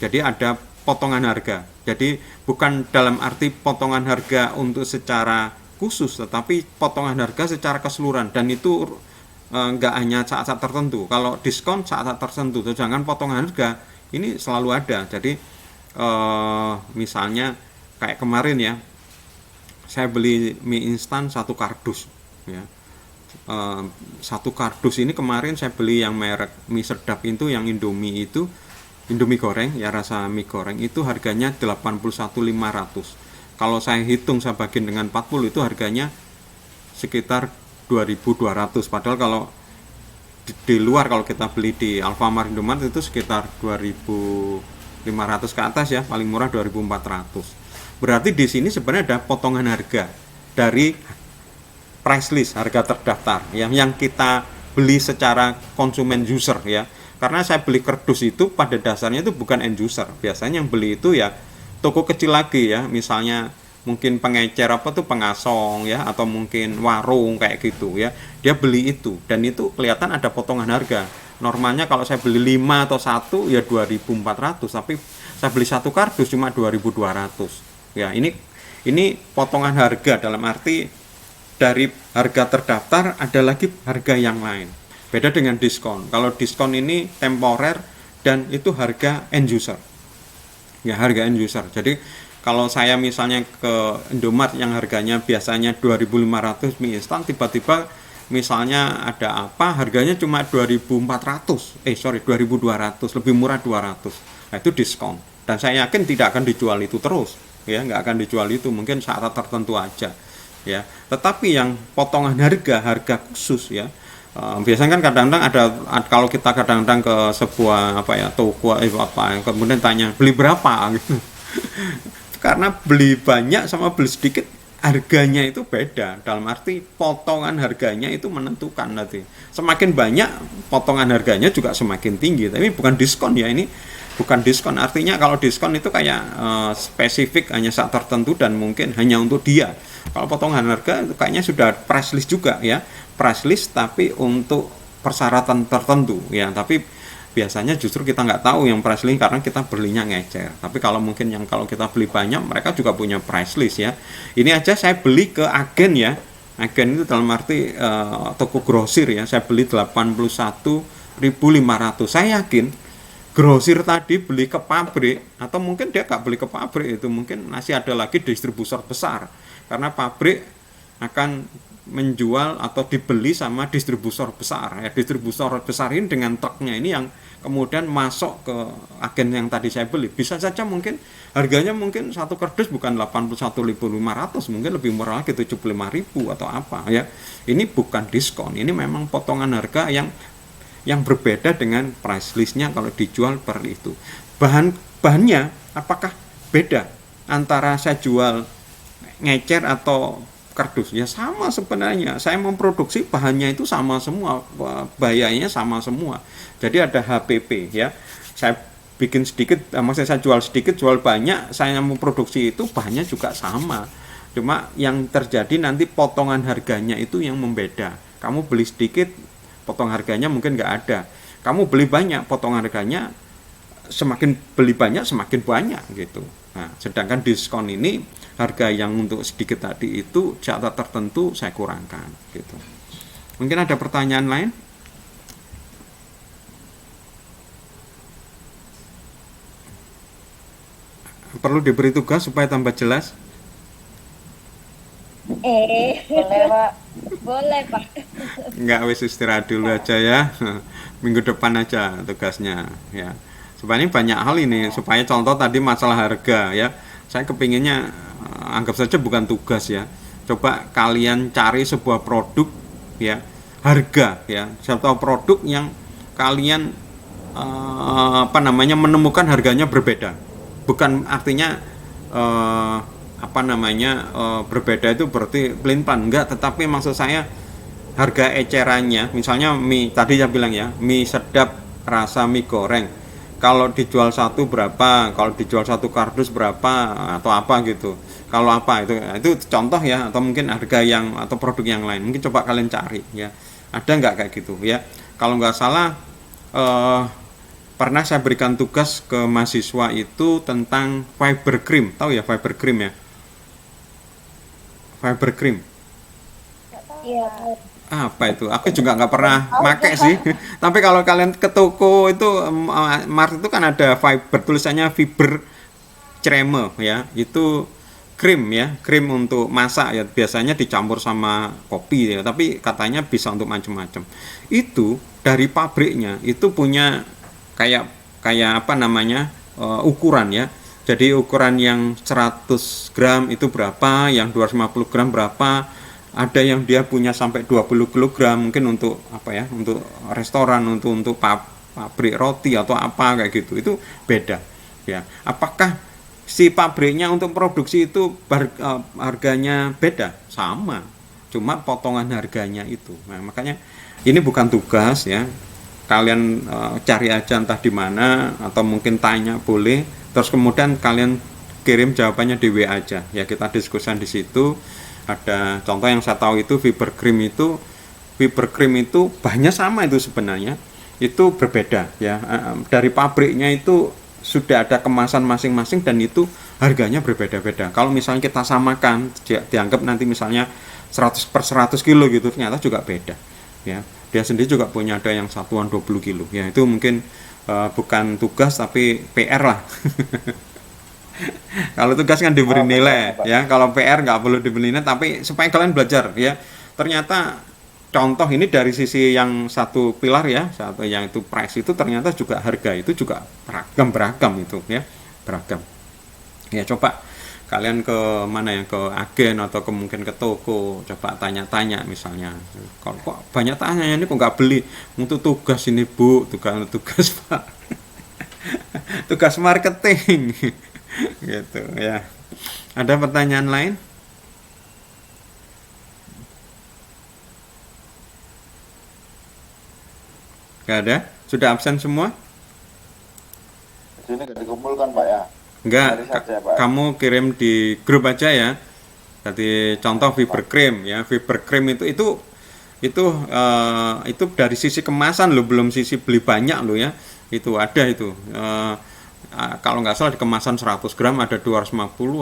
Jadi ada potongan harga. Jadi bukan dalam arti potongan harga untuk secara khusus, tetapi potongan harga secara keseluruhan, dan itu nggak hanya saat-saat tertentu. Kalau diskon saat-saat tertentu, sedangkan potongan harga ini selalu ada. Jadi misalnya kayak kemarin ya, saya beli mie instan 1 kardus ya. 1 kardus ini kemarin saya beli yang merek mie sedap itu, yang Indomie itu, Indomie goreng ya, rasa mie goreng itu harganya 81.500. Kalau saya hitung, saya bagiin dengan 40, itu harganya sekitar 2.200. Padahal kalau di luar, kalau kita beli di Alfamart, Indomaret, itu sekitar 2.500 ke atas ya, paling murah 2.400. Berarti di sini sebenarnya ada potongan harga dari price list, harga terdaftar yang kita beli secara konsumen user ya. Karena saya beli kardus itu pada dasarnya itu bukan end user. Biasanya yang beli itu ya toko kecil lagi ya, misalnya mungkin pengecer pengasong ya, atau mungkin warung kayak gitu ya. Dia beli itu, dan itu kelihatan ada potongan harga. Normalnya kalau saya beli 5 atau 1 ya 2.400, tapi saya beli 1 kardus cuma 2.200. Ya, ini potongan harga dalam arti dari harga terdaftar ada lagi harga yang lain. Beda dengan diskon. Kalau diskon ini temporer dan itu harga end user. Ya, harga end user. Jadi kalau saya misalnya ke Indomaret yang harganya biasanya 2.500 mie instan, tiba-tiba misalnya ada apa, harganya cuma 2.200, lebih murah 200. Nah, itu diskon. Dan saya yakin tidak akan dijual itu terus, ya, nggak akan dijual itu, mungkin saat tertentu aja, ya. Tetapi yang potongan harga khusus ya, Biasanya kan kadang-kadang kalau kita kadang-kadang ke sebuah toko kemudian tanya beli berapa gitu. Karena beli banyak sama beli sedikit harganya itu beda, dalam arti potongan harganya itu menentukan nanti. Semakin banyak potongan harganya juga semakin tinggi, tapi bukan diskon ya, ini bukan diskon. Artinya kalau diskon itu kayak spesifik hanya saat tertentu dan mungkin hanya untuk dia. Kalau potongan harga itu kayaknya sudah price list juga ya, price list tapi untuk persyaratan tertentu ya, tapi biasanya justru kita nggak tahu yang price list karena kita belinya ngecer. Tapi kalau mungkin yang kalau kita beli banyak, mereka juga punya price list ya. Ini aja saya beli ke agen ya. Agen itu dalam arti toko grosir ya. Saya beli 81.500. Saya yakin grosir tadi beli ke pabrik, atau mungkin dia nggak beli ke pabrik, itu mungkin masih ada lagi distributor besar. Karena pabrik akan menjual atau dibeli sama distributor besar ya. Distributor besar ini dengan truknya ini yang kemudian masuk ke agen yang tadi saya beli. Bisa saja mungkin harganya mungkin satu kardus bukan 81.500, mungkin lebih murah lagi 75.000 atau apa ya. Ini bukan diskon, ini memang potongan harga yang berbeda dengan price listnya kalau dijual per itu. Bahannya apakah beda antara saya jual ngecer atau kardus? Ya sama sebenarnya, saya memproduksi bahannya itu sama semua, biayanya sama semua. Jadi ada HPP ya, saya bikin sedikit, maksudnya saya jual sedikit, jual banyak, saya memproduksi itu bahannya juga sama. Cuma yang terjadi nanti potongan harganya itu yang membeda. Kamu beli sedikit, potong harganya mungkin nggak ada. Kamu beli banyak, potongan harganya semakin beli banyak semakin banyak gitu. Nah, sedangkan diskon ini harga yang untuk sedikit tadi itu jatah tertentu saya kurangkan gitu. Mungkin ada pertanyaan lain? Perlu diberi tugas supaya tambah jelas? Boleh Pak. Boleh Pak. Enggak, wis istirahat dulu aja ya. Minggu depan aja tugasnya ya. Sebenarnya banyak hal ini, supaya contoh tadi masalah harga ya. Saya kepinginnya anggap saja bukan tugas ya. Coba kalian cari sebuah produk ya, harga ya, satu produk yang kalian menemukan harganya berbeda. Bukan artinya berbeda itu berarti pelin-pelan, enggak, tetapi maksud saya harga ecerannya, misalnya mie tadi saya bilang ya, mie sedap rasa mie goreng, kalau dijual satu berapa, kalau dijual satu kardus berapa, atau apa gitu. Kalau apa itu contoh ya, atau mungkin harga yang atau produk yang lain, mungkin coba kalian cari ya, ada nggak kayak gitu ya. Kalau nggak salah pernah saya berikan tugas ke mahasiswa itu tentang fiber cream, tahu ya fiber cream ya, fiber cream. Iya. Apa itu? Aku juga nggak pernah pakai sih. Tapi kalau kalian ke toko itu, Mart itu kan ada fiber, tulisannya fiber creme ya. Itu krim ya, krim untuk masak ya. Biasanya dicampur sama kopi ya. Tapi katanya bisa untuk macam-macam. Itu dari pabriknya itu punya kayak ukuran ya. Jadi ukuran yang 100 gram itu berapa, yang 250 gram berapa. Ada yang dia punya sampai 20 kg mungkin untuk untuk restoran, untuk pabrik roti atau apa kayak gitu. Itu beda ya. Apakah si pabriknya untuk produksi itu harganya beda? Sama, cuma potongan harganya itu. Nah, makanya ini bukan tugas ya. Kalian cari aja entah di mana, atau mungkin tanya boleh, terus kemudian kalian kirim jawabannya di WA aja ya, kita diskusikan di situ. Ada contoh yang saya tahu itu fiber cream itu bahannya sama, itu sebenarnya itu berbeda ya, dari pabriknya itu sudah ada kemasan masing-masing dan itu harganya berbeda-beda. Kalau misalnya kita samakan, dianggap nanti misalnya 100 per 100 kilo gitu, ternyata juga beda ya. Dia sendiri juga punya ada yang satuan 20 kilo ya. Itu mungkin bukan tugas tapi PR lah. Kalau tugas kan diberi nilai ya, kalau PR nggak perlu diberi nilai, tapi supaya kalian belajar ya. Ternyata contoh ini dari sisi yang satu pilar ya, satu yang itu price itu, ternyata juga harga itu juga beragam itu ya, beragam ya. Coba kalian ke mana ya, ke agen atau mungkin ke toko, coba tanya-tanya misalnya, kalau kok banyak tanya ini kok nggak beli, untuk tugas ini Bu, tugas Pak, tugas marketing gitu ya. Ada pertanyaan lain? Gak ada? Sudah absen semua? Di sini nggak dikumpulkan Pak ya? Enggak, Dari saja, Pak. kamu kirim di grup aja ya. Jadi contoh fiber cream ya, fiber cream itu dari sisi kemasan lo, belum sisi beli banyak lo ya. Itu ada itu. Kalau nggak salah di kemasan 100 gram ada 250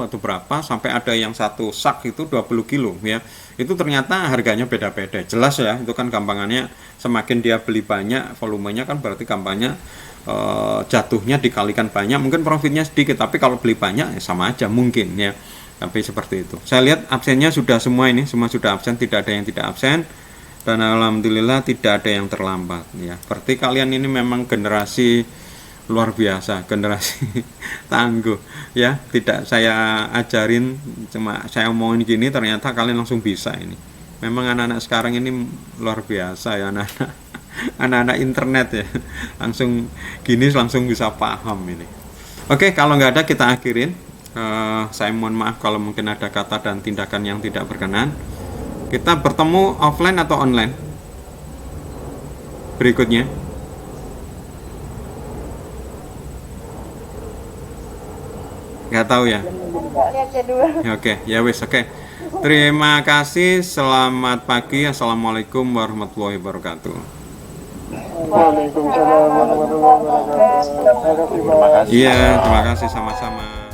atau berapa, sampai ada yang satu sak itu 20 kilo ya. Itu ternyata harganya beda-beda. Jelas ya, itu kan gampangannya semakin dia beli banyak, volumenya kan berarti gampangnya jatuhnya dikalikan banyak, mungkin profitnya sedikit, tapi kalau beli banyak ya sama aja mungkin ya. Tapi seperti itu. Saya lihat absennya sudah semua, ini semua sudah absen, tidak ada yang tidak absen, dan alhamdulillah tidak ada yang terlambat ya. Berarti kalian ini memang generasi luar biasa, generasi tangguh ya. Tidak saya ajarin, cuma saya omongin gini, ternyata kalian langsung bisa. Ini memang anak-anak sekarang ini luar biasa ya, anak-anak internet ya, langsung gini langsung bisa paham ini. Oke, kalau nggak ada kita akhirin. Saya mohon maaf kalau mungkin ada kata dan tindakan yang tidak berkenan. Kita bertemu offline atau online berikutnya? Nggak tahu ya. Oke, ya wis, oke. Terima kasih, selamat pagi, assalamualaikum warahmatullahi wabarakatuh. Waalaikumsalam warahmatullahi wabarakatuh. Terima kasih. Iya, terima kasih sama-sama.